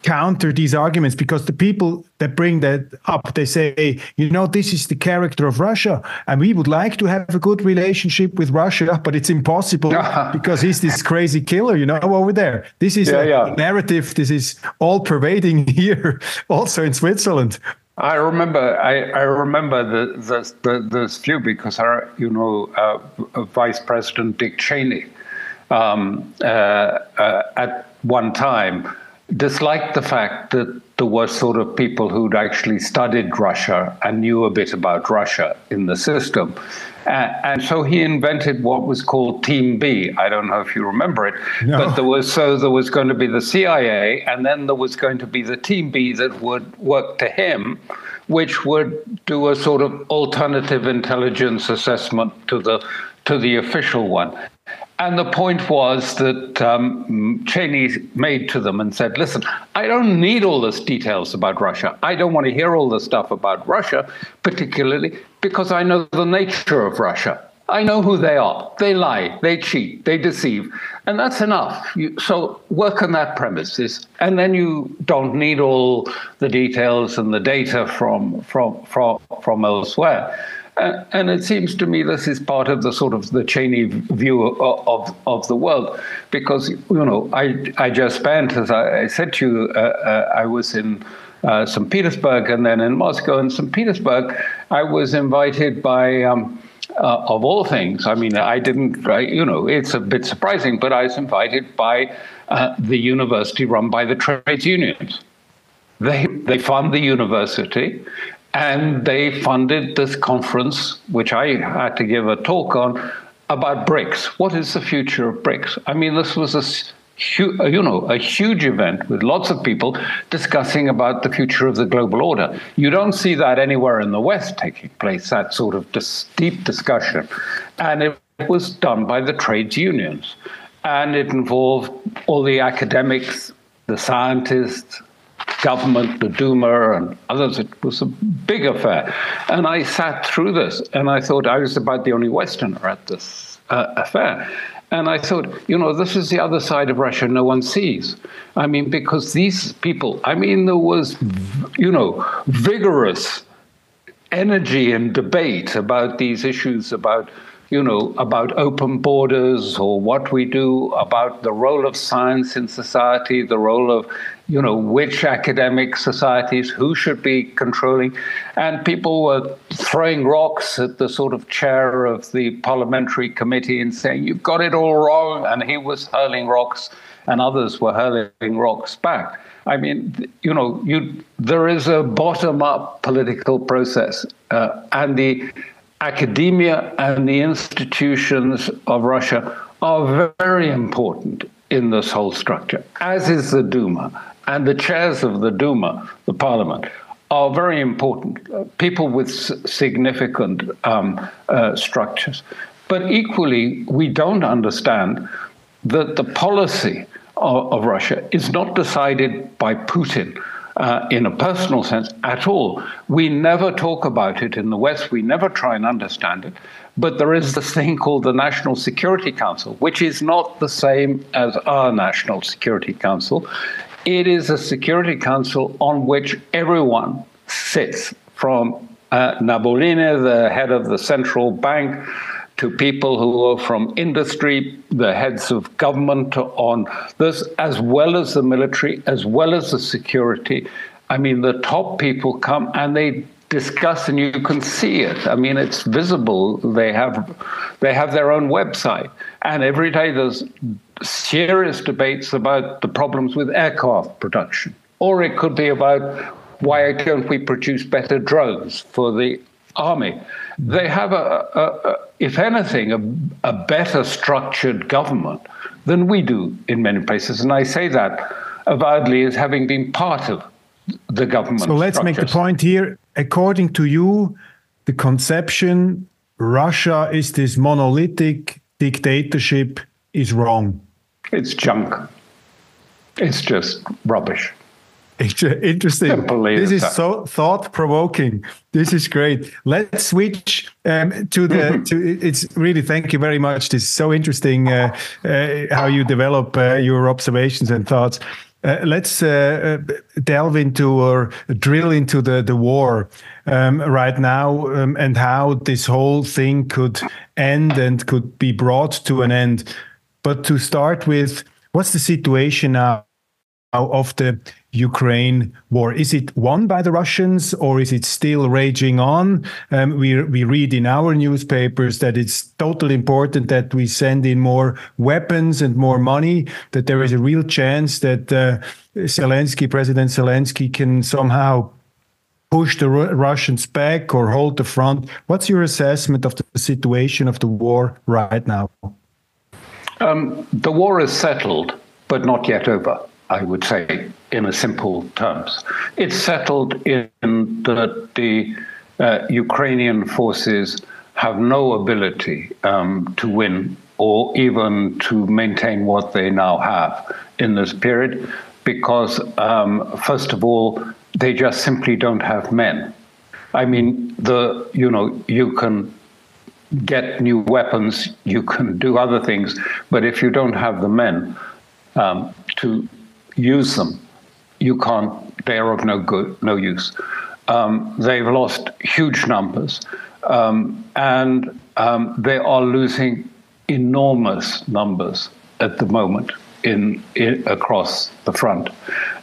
counter these arguments? Because the people that bring that up, they say, this is the character of Russia, and we would like to have a good relationship with Russia, but it's impossible because he's this crazy killer, over there. This is a narrative. This is all pervading here, also in Switzerland. I remember this view because Vice President Dick Cheney at one time disliked the fact that there were sort of people who'd actually studied Russia and knew a bit about Russia in the system. And so he invented what was called Team B. I don't know if you remember it, but there was going to be the CIA, and then there was going to be the Team B that would work to him, which would do a sort of alternative intelligence assessment to the official one. And the point was that Cheney made to them and said, listen, I don't need all these details about Russia. I don't want to hear all the stuff about Russia, particularly because I know the nature of Russia. I know who they are. They lie, they cheat, they deceive. And that's enough. So work on that premise. And then you don't need all the details and the data from elsewhere. And it seems to me this is part of the sort of the Cheney view of the world, because I just spent, as I said to you, I was in St. Petersburg and then in Moscow. In St. Petersburg, I was invited by, of all things, I mean, I didn't, it's a bit surprising, but I was invited by the university run by the trades unions. They fund the university. And they funded this conference, which I had to give a talk on, about BRICS. What is the future of BRICS? I mean, this was a huge event with lots of people discussing about the future of the global order. You don't see that anywhere in the West taking place, that sort of deep discussion. And it was done by the trades unions. And it involved all the academics, the scientists, government, the Duma, and others. It was a big affair. And I sat through this, and I thought I was about the only Westerner at this affair. And I thought, this is the other side of Russia no one sees. I mean, because these people, there was, vigorous energy and debate about these issues, about open borders or what we do, about the role of science in society, the role of, which academic societies, who should be controlling. And people were throwing rocks at the sort of chair of the parliamentary committee and saying, you've got it all wrong. And he was hurling rocks and others were hurling rocks back. I mean, there is a bottom-up political process and the academia and the institutions of Russia are very important in this whole structure, as is the Duma. And the chairs of the Duma, the parliament, are very important, people with significant structures. But equally, we don't understand that the policy of Russia is not decided by Putin in a personal sense at all. We never talk about it in the West. We never try and understand it. But there is this thing called the National Security Council, which is not the same as our National Security Council. It is a Security Council on which everyone sits, from Naboline, the head of the central bank, to people who are from industry, the heads of government on this, as well as the military, as well as the security. I mean, the top people come and they discuss, and you can see it. I mean, it's visible. They have their own website, and every day there's serious debates about the problems with aircraft production, or it could be about why don't we produce better drugs for the army. They have if anything, a better structured government than we do in many places, and I say that avowedly as having been part of the government. So let's make the point here. According to you, the conception Russia is this monolithic dictatorship is wrong? It's junk. It's just rubbish. Interesting. Simply this is that. so thought-provoking. This is great. Let's switch to the. It's really, thank you very much. This is so interesting how you develop your observations and thoughts. Let's delve into or drill into the war right now and how this whole thing could end and could be brought to an end. But to start with, what's the situation now of the Ukraine war? Is it won by the Russians or is it still raging on? We read in our newspapers that it's totally important that we send in more weapons and more money, that there is a real chance that President Zelensky can somehow push the Russians back or hold the front. What's your assessment of the situation of the war right now? The war is settled, but not yet over, I would say, in a simple terms. It's settled in that the Ukrainian forces have no ability to win or even to maintain what they now have in this period because, first of all, they just simply don't have men. I mean, you can get new weapons, you can do other things, but if you don't have the men to use them, you can't. They are of no use. They've lost huge numbers, and they are losing enormous numbers at the moment in across the front.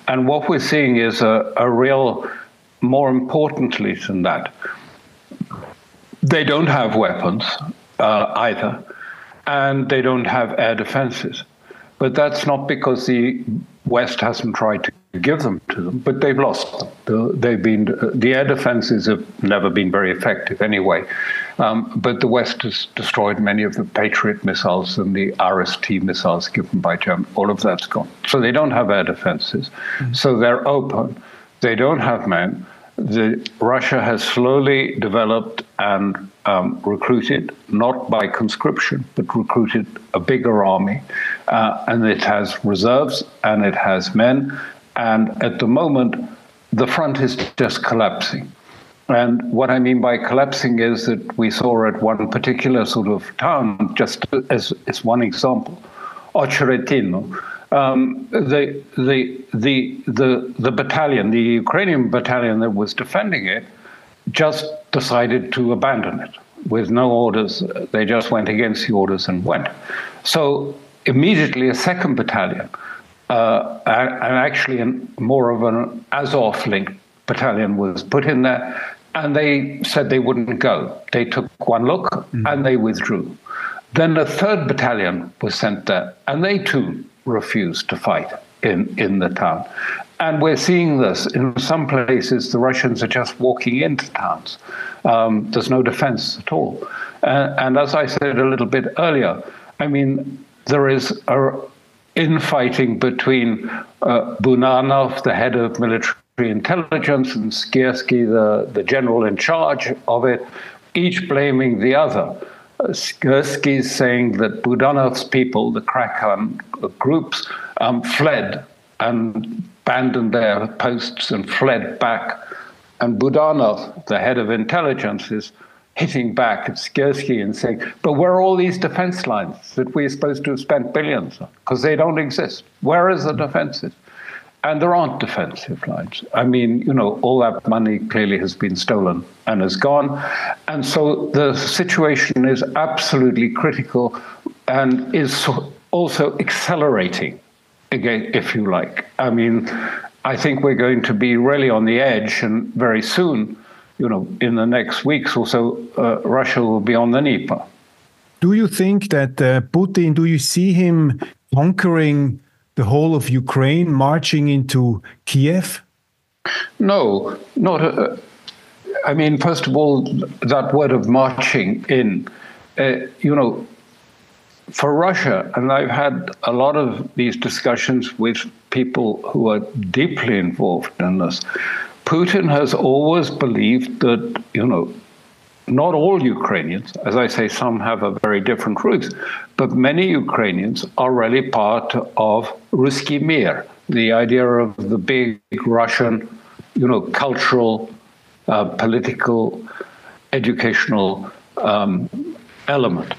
And what we're seeing is a real, more importantly than that, they don't have weapons either, and they don't have air defenses. But that's not because the West hasn't tried to give them to them, but they've lost them. The air defenses have never been very effective anyway. But the West has destroyed many of the Patriot missiles and the RST missiles given by Germany. All of that's gone. So they don't have air defenses. Mm-hmm. So they're open. They don't have men. Russia has slowly developed and recruited, not by conscription, but recruited a bigger army. And it has reserves and it has men. And at the moment, the front is just collapsing. And what I mean by collapsing is that we saw at one particular sort of town, just as one example, Ocheretino, the battalion, the Ukrainian battalion that was defending it, just decided to abandon it with no orders. They just went against the orders and went. So immediately a second battalion, and actually more of an Azov-linked battalion was put in there, and they said they wouldn't go. They took one look and they withdrew. Then a third battalion was sent there, and they too refused to fight in the town. And we're seeing this in some places. The Russians are just walking into towns. There's no defense at all. And as I said a little bit earlier, I mean, there is infighting between Budanov, the head of military intelligence, and Siersky, the general in charge of it, each blaming the other. Siersky is saying that Budanov's people, the Kraken groups, fled and abandoned their posts and fled back. And Budanov, the head of intelligence, is hitting back at Siersky and saying, but where are all these defense lines that we're supposed to have spent billions on? Because they don't exist. Where is the defenses? And there aren't defensive lines. I mean, all that money clearly has been stolen and has gone. And so the situation is absolutely critical and is also accelerating again, if you like. I mean, I think we're going to be really on the edge, and very soon, in the next weeks or so, Russia will be on the Dnieper. Do you think that Putin, do you see him conquering the whole of Ukraine, marching into Kiev? No, not. I mean, first of all, that word of marching in, for Russia, and I've had a lot of these discussions with people who are deeply involved in this, Putin has always believed that, not all Ukrainians, as I say, some have a very different roots, but many Ukrainians are really part of Ruski Mir, the idea of the big Russian, cultural, political, educational element.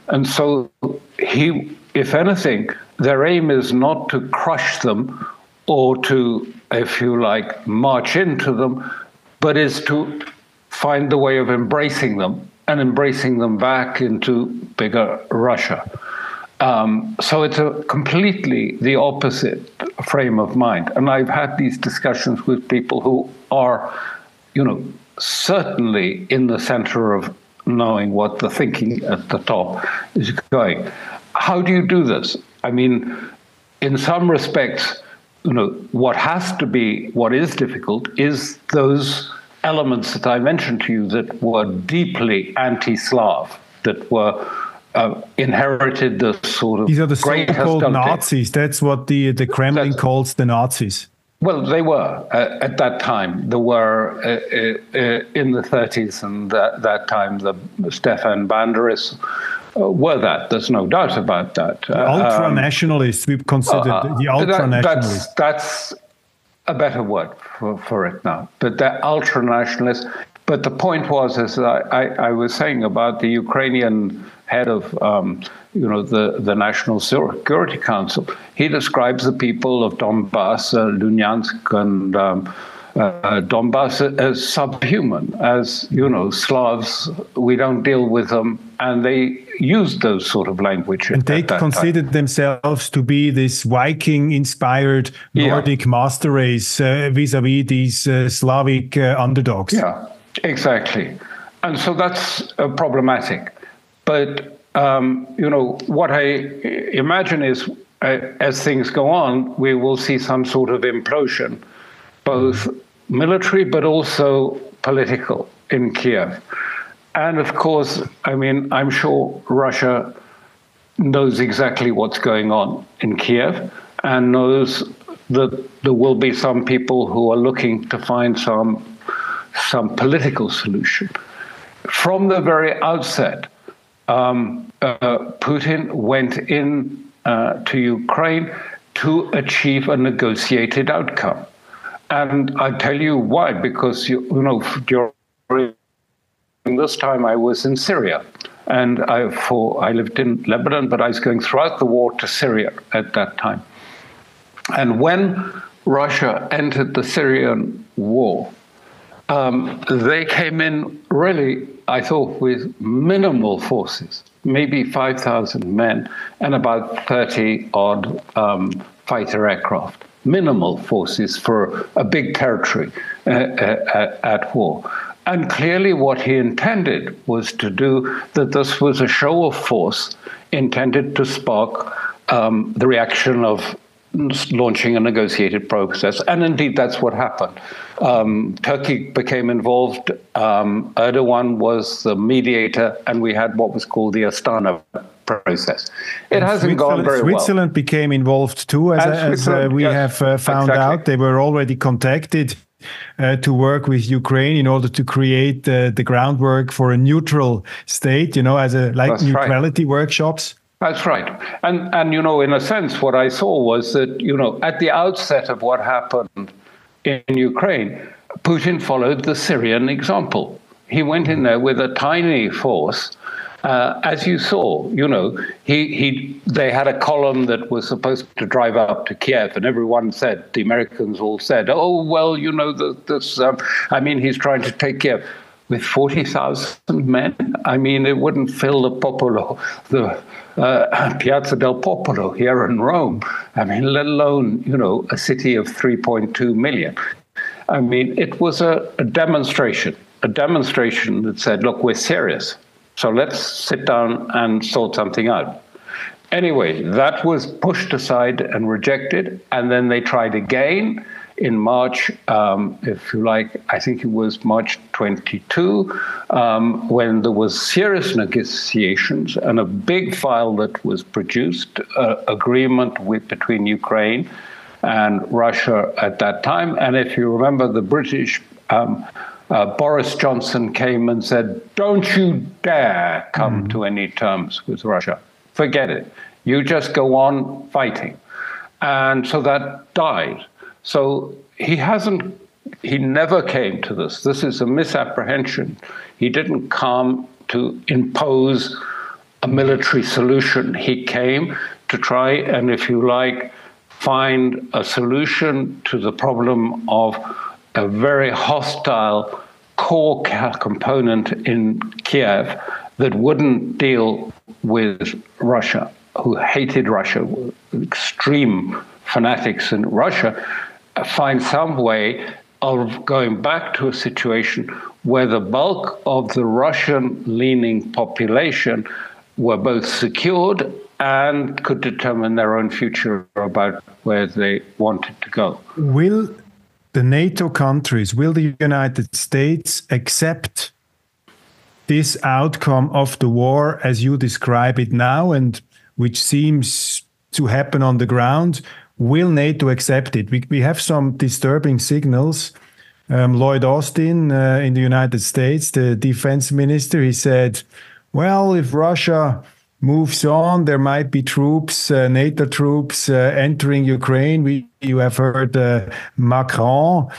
And so if anything, their aim is not to crush them or to, if you like, march into them, but is to find the way of embracing them and embracing them back into bigger Russia. So it's a completely the opposite frame of mind. And I've had these discussions with people who are, certainly in the center of knowing what the thinking at the top is going. How do you do this? I mean, in some respects, what is difficult is those elements that I mentioned to you that were deeply anti-Slav, that were inherited the sort of these are the so-called Nazis. That's what the Kremlin calls the Nazis. Well, they were at that time. There were in the 30s and that time the Stefan Banderas were that. There's no doubt about that. The ultra-nationalists, we've considered the ultra-nationalists. That's a better word for it now. But they're ultra-nationalists. But the point was, as I was saying about the Ukrainian head of, the National Security Council, he describes the people of Donbass, Luhansk, and Donbass as subhuman, as, Slavs. We don't deal with them. And they used those sort of language. And they considered themselves to be this Viking-inspired Nordic master race vis-a-vis these Slavic underdogs. Yeah, exactly. And so that's problematic. But, what I imagine is as things go on, we will see some sort of implosion, both military but also political in Kiev. And of course, I'm sure Russia knows exactly what's going on in Kiev and knows that there will be some people who are looking to find some political solution. From the very outset, Putin went in to Ukraine to achieve a negotiated outcome. And I tell you why, because, during this time I was in Syria. And I lived in Lebanon, but I was going throughout the war to Syria at that time. And when Russia entered the Syrian war, they came in really, I thought, with minimal forces, maybe 5,000 men and about 30-odd fighter aircraft. Minimal forces for a big territory at war. And clearly what he intended was to do that this was a show of force intended to spark the reaction of launching a negotiated process. And indeed, that's what happened. Turkey became involved. Erdogan was the mediator, and we had what was called the Astana process. It hasn't gone very well. Switzerland became involved too, as we have found out. They were already contacted to work with Ukraine in order to create the groundwork for a neutral state, as neutrality workshops. That's right. And in a sense, what I saw was that, at the outset of what happened in Ukraine, Putin followed the Syrian example. He went in there with a tiny force. As you saw, they had a column that was supposed to drive up to Kiev, and everyone said, the Americans all said, oh, well, he's trying to take Kiev. With 40,000 men, it wouldn't fill the Popolo, the Piazza del Popolo here in Rome. Let alone, a city of 3.2 million. It was a demonstration that said, look, we're serious. So let's sit down and sort something out. Anyway, that was pushed aside and rejected. And then they tried again in March, if you like, I think it was March 22, when there was serious negotiations and a big file that was produced, agreement between Ukraine and Russia at that time. And if you remember, the British Boris Johnson came and said, don't you dare come to any terms with Russia. Forget it. You just go on fighting. And so that died. So he never came to this. This is a misapprehension. He didn't come to impose a military solution. He came to try and, if you like, find a solution to the problem of a very hostile core component in Kiev that wouldn't deal with Russia, who hated Russia, extreme fanatics in Russia, find some way of going back to a situation where the bulk of the Russian-leaning population were both secured and could determine their own future about where they wanted to go. Will the NATO countries, will the United States accept this outcome of the war as you describe it now, and which seems to happen on the ground? Will NATO accept it? We have some disturbing signals. Lloyd Austin in the United States, the defense minister, he said, well, if Russia moves on, there might be troops, NATO troops entering Ukraine. You have heard Macron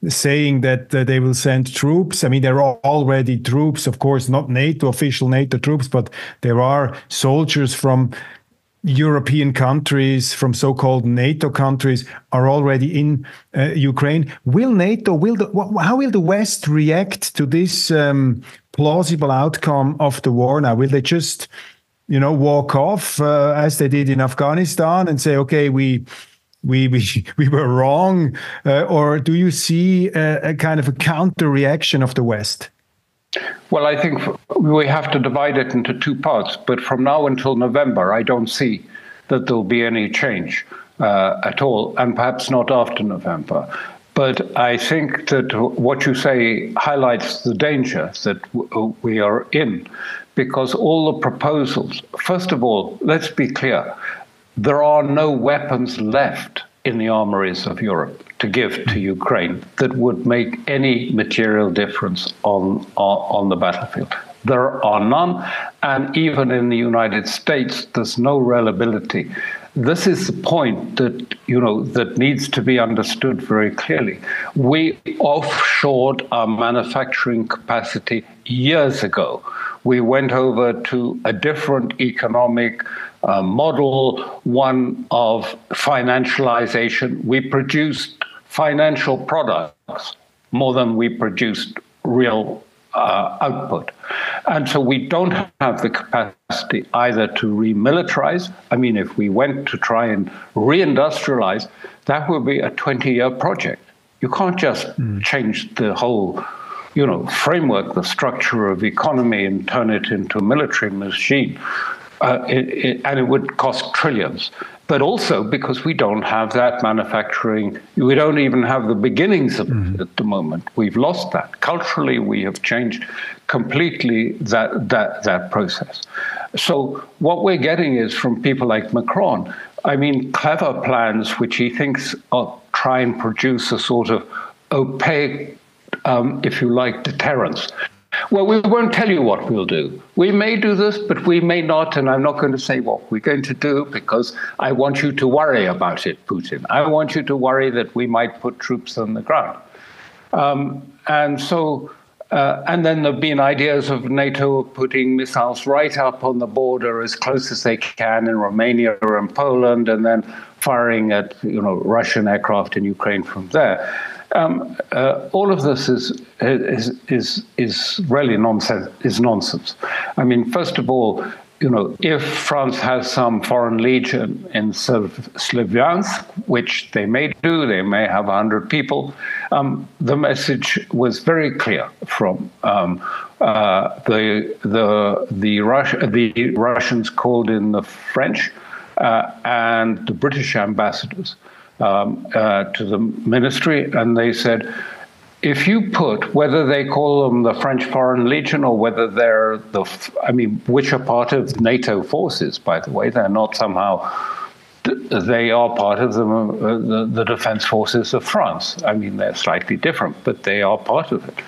saying that they will send troops. I mean, there are already troops, of course, not NATO, official NATO troops, but there are soldiers from European countries, from so-called NATO countries, are already in Ukraine. How will the West react to this plausible outcome of the war now? Will they just, walk off as they did in Afghanistan and say, okay, we were wrong? Or do you see a kind of a counter reaction of the West? Well, I think we have to divide it into two parts. But from now until November, I don't see that there'll be any change at all, and perhaps not after November. But I think that what you say highlights the danger that we are in, because all the proposals, first of all, let's be clear, there are no weapons left in the armories of Europe to give to Ukraine that would make any material difference on the battlefield. There are none, and even in the United States, there's no reliability. This is the point that that needs to be understood very clearly. We offshored our manufacturing capacity years ago. We went over to a different economic model, one of financialization. We produced financial products more than we produced real output. And so we don't have the capacity either to remilitarize. I mean, if we went to try and reindustrialize, that would be a 20-year project. You can't just change the whole framework, the structure of economy, and turn it into a military machine. And it would cost trillions. But also because we don't have that manufacturing, we don't even have the beginnings of it at the moment. We've lost that. Culturally, we have changed completely that process. So what we're getting is from people like Macron, clever plans which he thinks are try and produce a sort of opaque, if you like, deterrence. Well, we won't tell you what we'll do. We may do this, but we may not, and I'm not going to say what we're going to do because I want you to worry about it, Putin. I want you to worry that we might put troops on the ground. And then there have been ideas of NATO putting missiles right up on the border as close as they can in Romania and Poland, and then firing at Russian aircraft in Ukraine from there. All of this is really nonsense. I mean, first of all, if France has some foreign legion in Slavyansk, which they may do, they may have 100 people. The message was very clear from the Russians called in the French and the British ambassadors to the ministry, and they said, if you put, whether they call them the French Foreign Legion or whether they're which are part of NATO forces, by the way, they're not somehow they are part of the defense forces of France. I mean, they're slightly different, but they are part of it.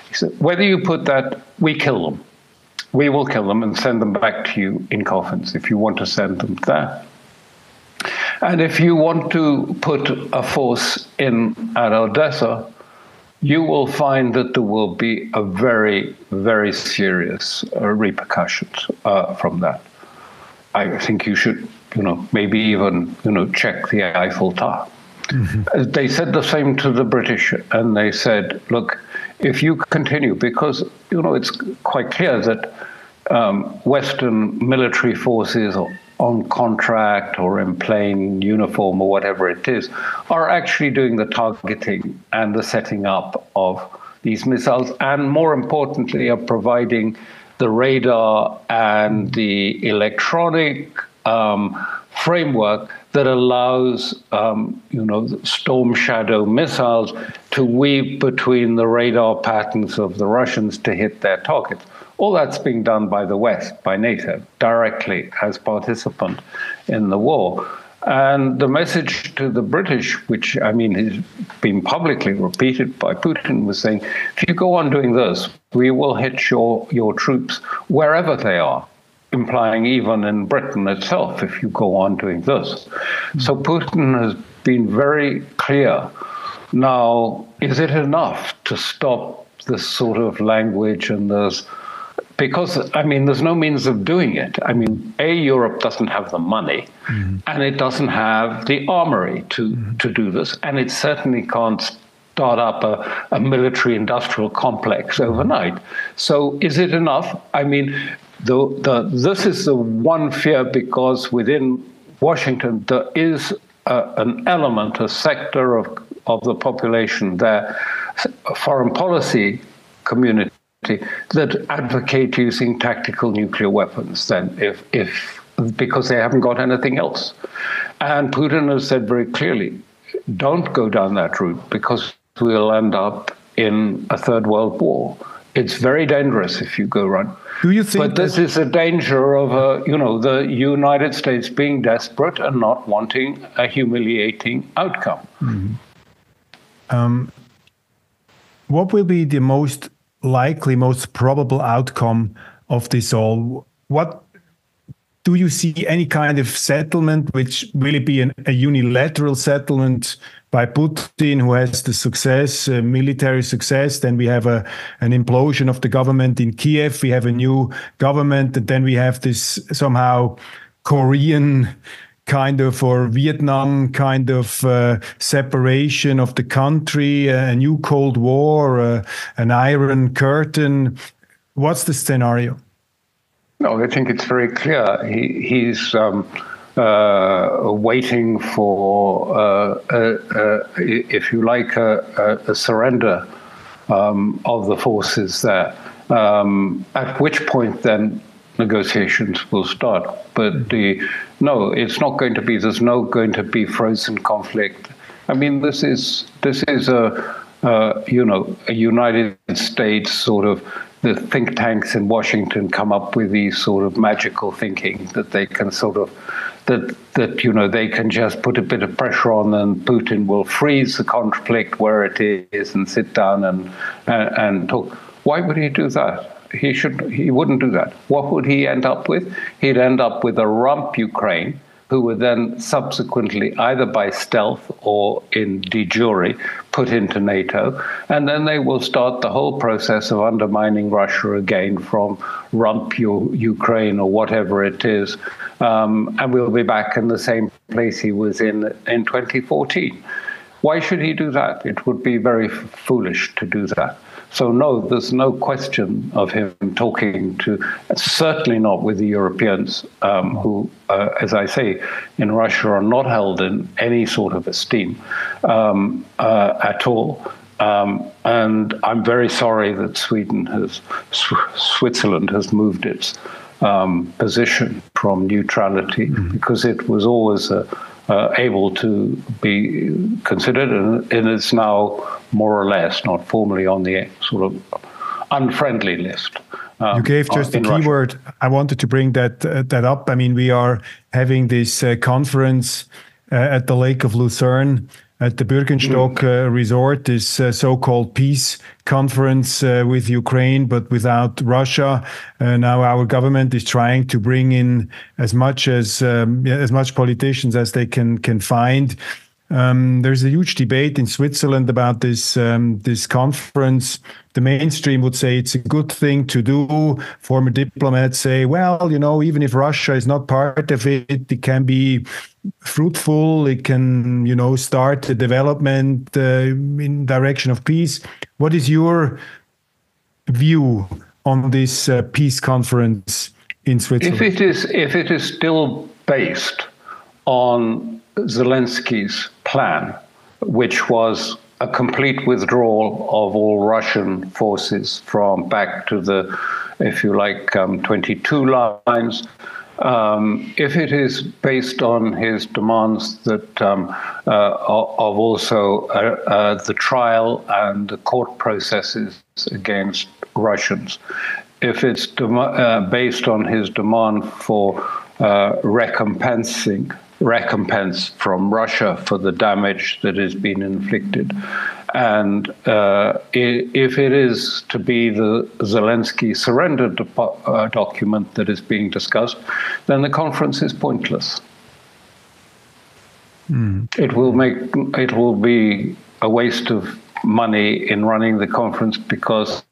He said, whether you put that, we kill them. We will kill them and send them back to you in coffins if you want to send them there. And if you want to put a force in at Odessa, you will find that there will be a very, very serious repercussions from that. I think you should, maybe even, check the Eiffel Tower. Mm-hmm. They said the same to the British, and they said, look, if you continue, because, it's quite clear that Western military forces on contract or in plain uniform or whatever it is, are actually doing the targeting and the setting up of these missiles, and more importantly, are providing the radar and the electronic framework that allows, Storm Shadow missiles to weave between the radar patterns of the Russians to hit their targets. All that's being done by the West, by NATO, directly as participant in the war. And the message to the British, which, has been publicly repeated by Putin, was saying, if you go on doing this, we will hit your troops wherever they are, implying even in Britain itself, if you go on doing this. So Putin has been very clear. Now, is it enough to stop this sort of language and because, there's no means of doing it. Europe doesn't have the money, and it doesn't have the armory to do this, and it certainly can't start up a military-industrial complex overnight. So is it enough? This is the one fear, because within Washington there is an element, a sector of the population there, foreign policy community, that advocate using tactical nuclear weapons then because they haven't got anything else. And Putin has said very clearly, don't go down that route, because we'll end up in a third world war. It's very dangerous if you go run. Do you think But this is a danger of the United States being desperate and not wanting a humiliating outcome. Mm-hmm. What will be the most likely, most probable outcome of this all? What do you see? Any kind of settlement, which will it be a unilateral settlement by Putin, who has the success, military success? Then we have an implosion of the government in Kiev. We have a new government, and then we have this somehow Korean kind of, or Vietnam kind of separation of the country, a new Cold War, an Iron Curtain. What's the scenario? No, I think it's very clear. He's waiting for, if you like, a surrender of the forces there, at which point then negotiations will start. But it's not going to be. There's no going to be frozen conflict. This is a United States sort of. The think tanks in Washington come up with these sort of magical thinking that they can they can just put a bit of pressure on, and Putin will freeze the conflict where it is and sit down and talk. Why would he do that? He wouldn't do that. What would he end up with? He'd end up with a rump Ukraine, who would then subsequently, either by stealth or in de jure, put into NATO. And then they will start the whole process of undermining Russia again from rump Ukraine or whatever it is. And we'll be back in the same place he was in 2014. Why should he do that? It would be very foolish to do that. So no, there's no question of him talking to, certainly not with the Europeans, who, as I say, in Russia are not held in any sort of esteem at all. And I'm very sorry that Switzerland has moved its position from neutrality, because it was always able to be considered, and it's now more or less, not formally, on the sort of unfriendly list. You gave just the keyword. I wanted to bring that up. I mean, we are having this conference at the Lake of Lucerne at the Bürgenstock resort, this so-called peace conference with Ukraine, but without Russia. Now our government is trying to bring in as much politicians as they can find. There's a huge debate in Switzerland about this conference. The mainstream would say it's a good thing to do. Former diplomats say, well, even if Russia is not part of it, it can be fruitful. It can, start the development in direction of peace. What is your view on this peace conference in Switzerland? If it is still based on Zelensky's plan, which was a complete withdrawal of all Russian forces from back to the, if you like, 22 lines. If it is based on his demands that of also the trial and the court processes against Russians, if it's based on his demand for recompense from Russia for the damage that has been inflicted. And if it is to be the Zelensky surrender document that is being discussed, then the conference is pointless. It will be a waste of money in running the conference because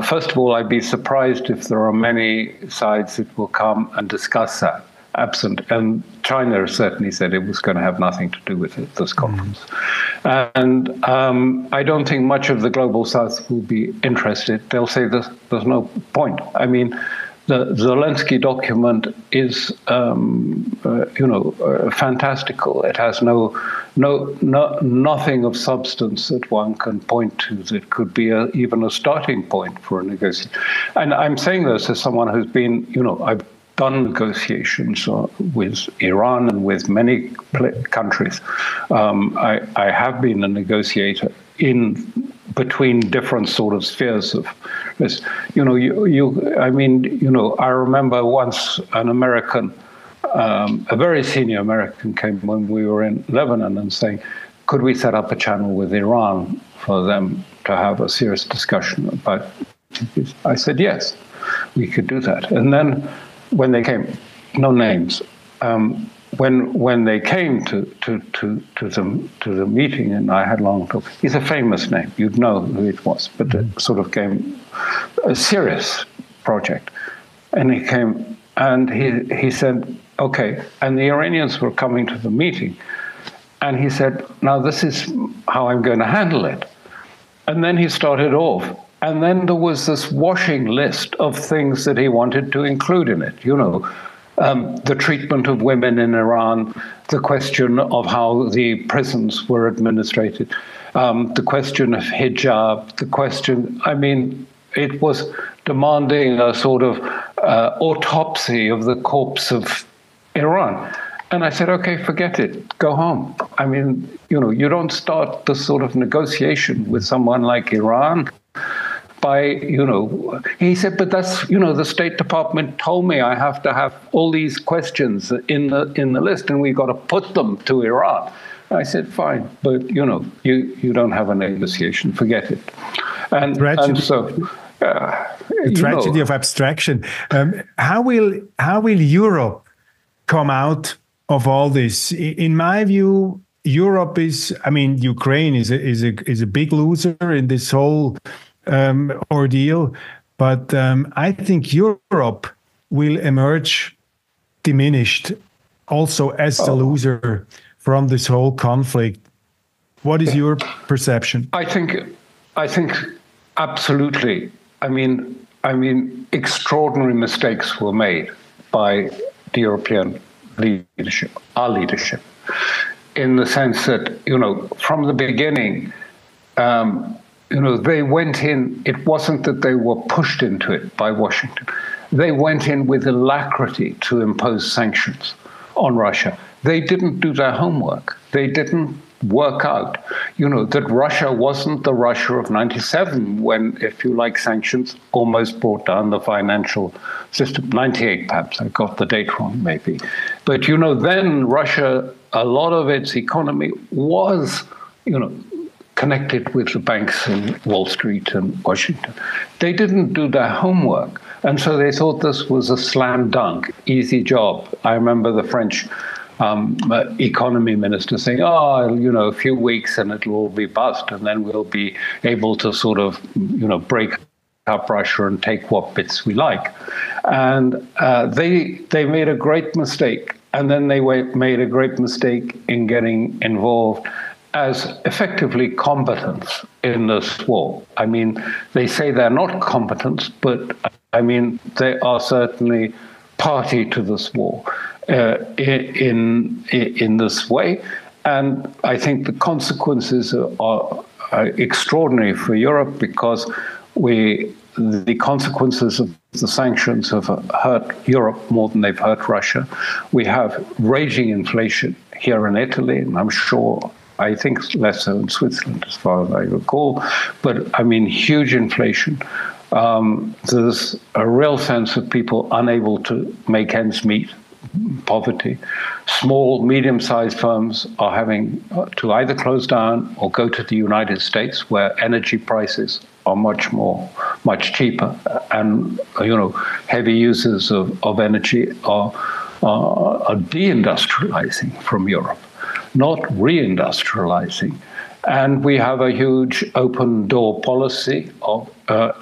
first of all, I'd be surprised if there are many sides that will come and discuss that. Absent, and China certainly said it was going to have nothing to do with it, this conference. And I don't think much of the global south will be interested. They'll say there's no point. I mean, the Zelensky document is, fantastical. It has nothing of substance that one can point to that could be even a starting point for a negotiation. And I'm saying this as someone who's been, I've done negotiations with Iran and with many countries. I have been a negotiator in between different sort of spheres of this. I remember once an American, a very senior American, came when we were in Lebanon and saying, could we set up a channel with Iran for them to have a serious discussion about it? I said, yes, we could do that. And then when they came, no names. When they came to the meeting, and I had long talk. He's a famous name. You'd know who it was, but it sort of came a serious project. And he came and he said, okay. And the Iranians were coming to the meeting, and he said, now this is how I'm going to handle it. And then he started off. And then there was this washing list of things that he wanted to include in it, the treatment of women in Iran, the question of how the prisons were administrated, the question of hijab, it was demanding a sort of autopsy of the corpse of Iran. And I said, okay, forget it, go home. I mean, you don't start this sort of negotiation with someone like Iran he said, but that's, the State Department told me I have to have all these questions in the list and we've got to put them to Iran. I said, fine, but, you don't have a negotiation, forget it. And so... the tragedy of abstraction. How will Europe come out of all this? In my view, Europe Ukraine is a big loser in this whole ordeal, but I think Europe will emerge diminished also as the loser from this whole conflict. What is your perception? I think absolutely. I mean, extraordinary mistakes were made by the European leadership, our leadership, in the sense that, from the beginning, they went in, it wasn't that they were pushed into it by Washington. They went in with alacrity to impose sanctions on Russia. They didn't do their homework. They didn't work out, that Russia wasn't the Russia of 97 when, if you like, sanctions almost brought down the financial system. 98, perhaps. I got the date wrong, maybe. But, then Russia, a lot of its economy was, connected with the banks in Wall Street and Washington. They didn't do their homework. And so they thought this was a slam dunk, easy job. I remember the French economy minister saying, a few weeks and it'll all be bust, and then we'll be able to sort of, break up Russia and take what bits we like. And they made a great mistake. And then they made a great mistake in getting involved as effectively combatants in this war. I mean, they say they're not combatants, but I mean, they are certainly party to this war in this way. And I think the consequences are extraordinary for Europe, because the consequences of the sanctions have hurt Europe more than they've hurt Russia. We have raging inflation here in Italy, and I think less so in Switzerland, as far as I recall. But I mean, huge inflation. There's a real sense of people unable to make ends meet, poverty. Small, medium-sized firms are having to either close down or go to the United States, where energy prices are much cheaper, and heavy users of energy are deindustrializing from Europe, not reindustrializing. And we have a huge open door policy of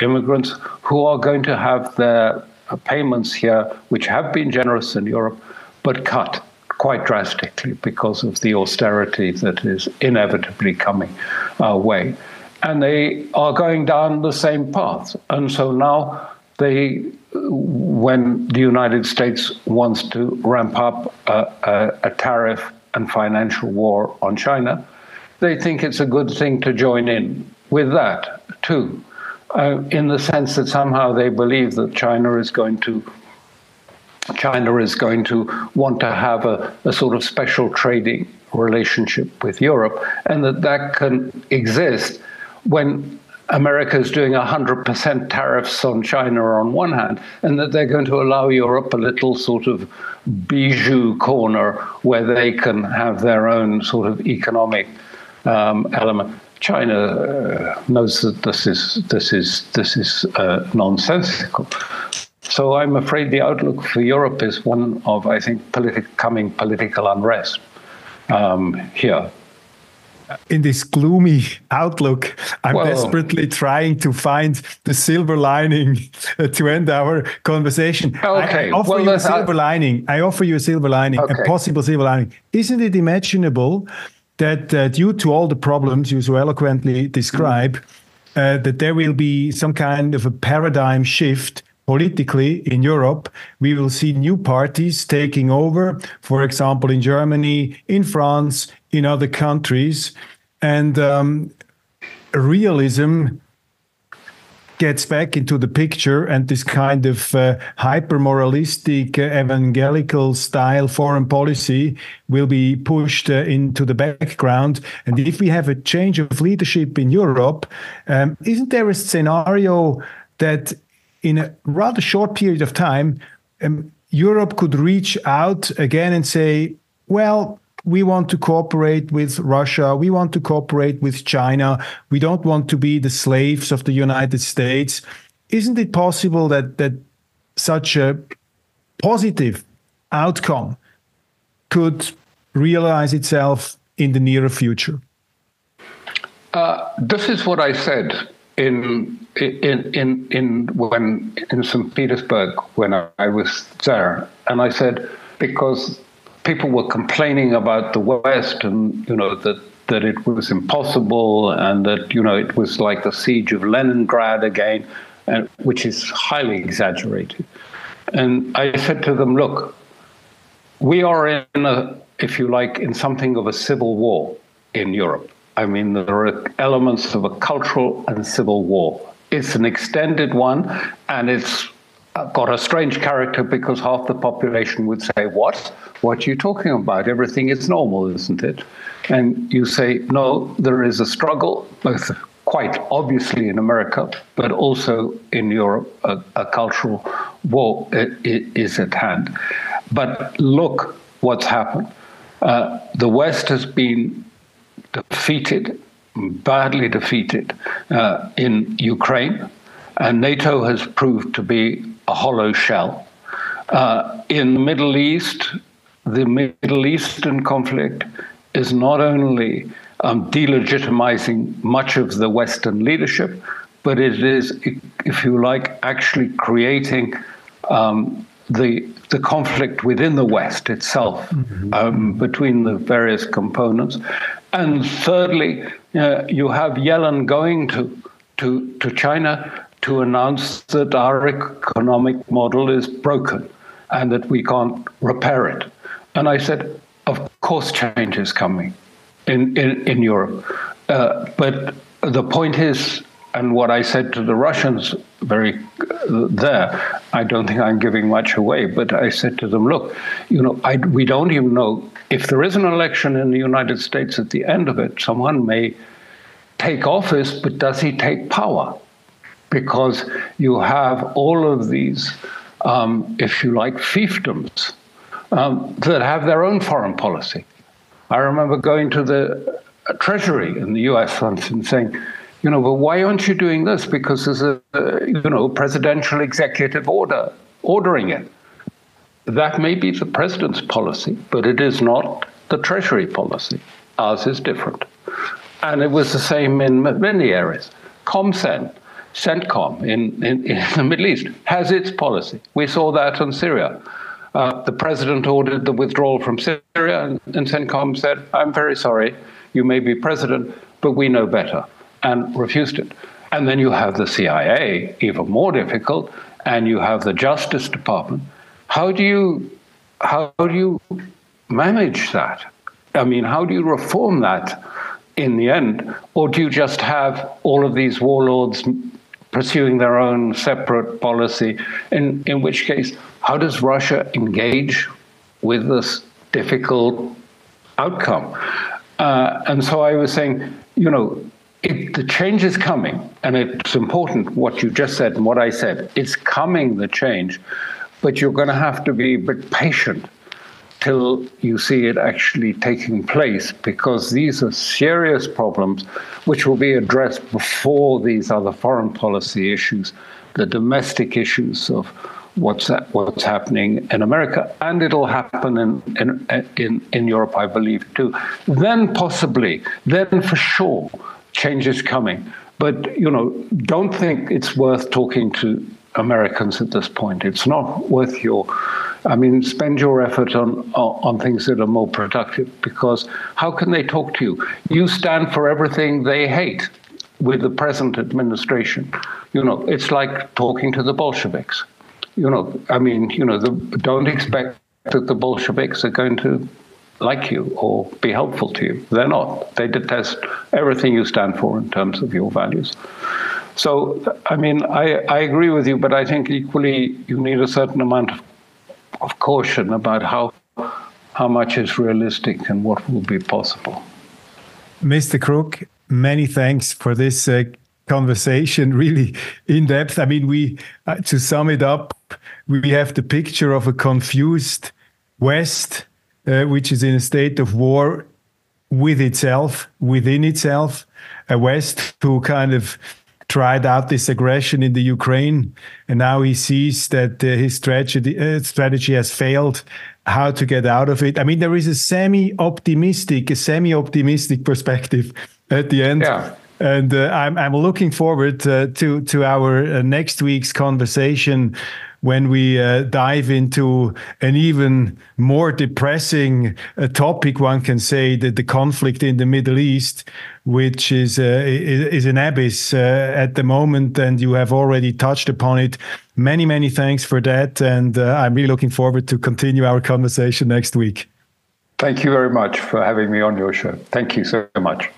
immigrants who are going to have their payments here, which have been generous in Europe, but cut quite drastically because of the austerity that is inevitably coming our way. And they are going down the same path. And so now when the United States wants to ramp up a tariff and financial war on China, they think it's a good thing to join in with that too, in the sense that somehow they believe that China is going to want to have a sort of special trading relationship with Europe, and that can exist when America is doing 100% tariffs on China on one hand, and that they're going to allow Europe a little sort of bijou corner where they can have their own sort of economic element. China knows that this is nonsensical. So I'm afraid the outlook for Europe is one of, I think, coming political unrest here. In this gloomy outlook, I'm desperately trying to find the silver lining to end our conversation. Okay. I offer you a silver lining, okay. A possible silver lining. Isn't it imaginable that due to all the problems you so eloquently describe, that there will be some kind of a paradigm shift politically in Europe? We will see new parties taking over, for example, in Germany, in France, in other countries, and realism gets back into the picture, and this kind of hyper-moralistic, evangelical style foreign policy will be pushed into the background. And if we have a change of leadership in Europe, isn't there a scenario that in a rather short period of time, Europe could reach out again and say, well, we want to cooperate with Russia, we want to cooperate with China, we don't want to be the slaves of the United States. Isn't it possible that such a positive outcome could realize itself in the nearer future? This is what I said in St. Petersburg when I was there, and I said, because people were complaining about the West, and that it was impossible, and that it was like the siege of Leningrad again, which is highly exaggerated. And I said to them, look, we are in something of a civil war in Europe. I mean, there are elements of a cultural and civil war. It's an extended one, and it's got a strange character because half the population would say, what are you talking about? Everything is normal, isn't it? And you say, no, there is a struggle, both quite obviously in America, but also in Europe, a cultural war is at hand. But look what's happened. The West has been defeated, badly defeated, in Ukraine, and NATO has proved to be a hollow shell. In the Middle East, the Middle Eastern conflict is not only delegitimizing much of the Western leadership, but it is, if you like, actually creating the conflict within the West itself, between the various components. And thirdly, you have Yellen going to China to announce that our economic model is broken and that we can't repair it. And I said, of course change is coming in Europe. But the point is, and what I said to the Russians I don't think I'm giving much away, but I said to them, look, we don't even know if there is an election in the United States at the end of it, someone may take office, but does he take power? Because you have all of these, if you like, fiefdoms that have their own foreign policy. I remember going to the Treasury in the US once and saying, but why aren't you doing this? Because there's a presidential executive order ordering it. That may be the president's policy, but it is not the Treasury policy. Ours is different. And it was the same in many areas. CENTCOM in the Middle East has its policy. We saw that in Syria. The president ordered the withdrawal from Syria, and CENTCOM said, I'm very sorry, you may be president, but we know better, and refused it. And then you have the CIA, even more difficult, and you have the Justice Department. How do you manage that? I mean, how do you reform that in the end? Or do you just have all of these warlords pursuing their own separate policy, in which case, how does Russia engage with this difficult outcome? And so I was saying, the change is coming, and it's important what you just said and what I said. It's coming, the change, but you're going to have to be a bit patient till you see it actually taking place, because these are serious problems which will be addressed before these other foreign policy issues, the domestic issues of what's happening in America, and it'll happen in Europe, I believe, too. Then for sure, change is coming. But, don't think it's worth talking to Americans at this point. It's not worth spend your effort on things that are more productive, because how can they talk to you? You stand for everything they hate with the present administration. It's like talking to the Bolsheviks. Don't expect that the Bolsheviks are going to like you or be helpful to you. They're not. They detest everything you stand for in terms of your values. So, I agree with you, but I think equally you need a certain amount of caution about how much is realistic and what will be possible. Mr. Crooke, many thanks for this conversation, really in depth. we to sum it up, we have the picture of a confused West, which is in a state of war with itself, within itself, a West who kind of tried out this aggression in the Ukraine, and now he sees that his strategy has failed. How to get out of it? There is a semi-optimistic perspective at the end. Yeah. And I'm looking forward to our next week's conversation, when we dive into an even more depressing topic, one can say, that the conflict in the Middle East, which is an abyss at the moment, and you have already touched upon it. Many, many thanks for that, and I'm really looking forward to continue our conversation next week. Thank you very much for having me on your show. Thank you so much.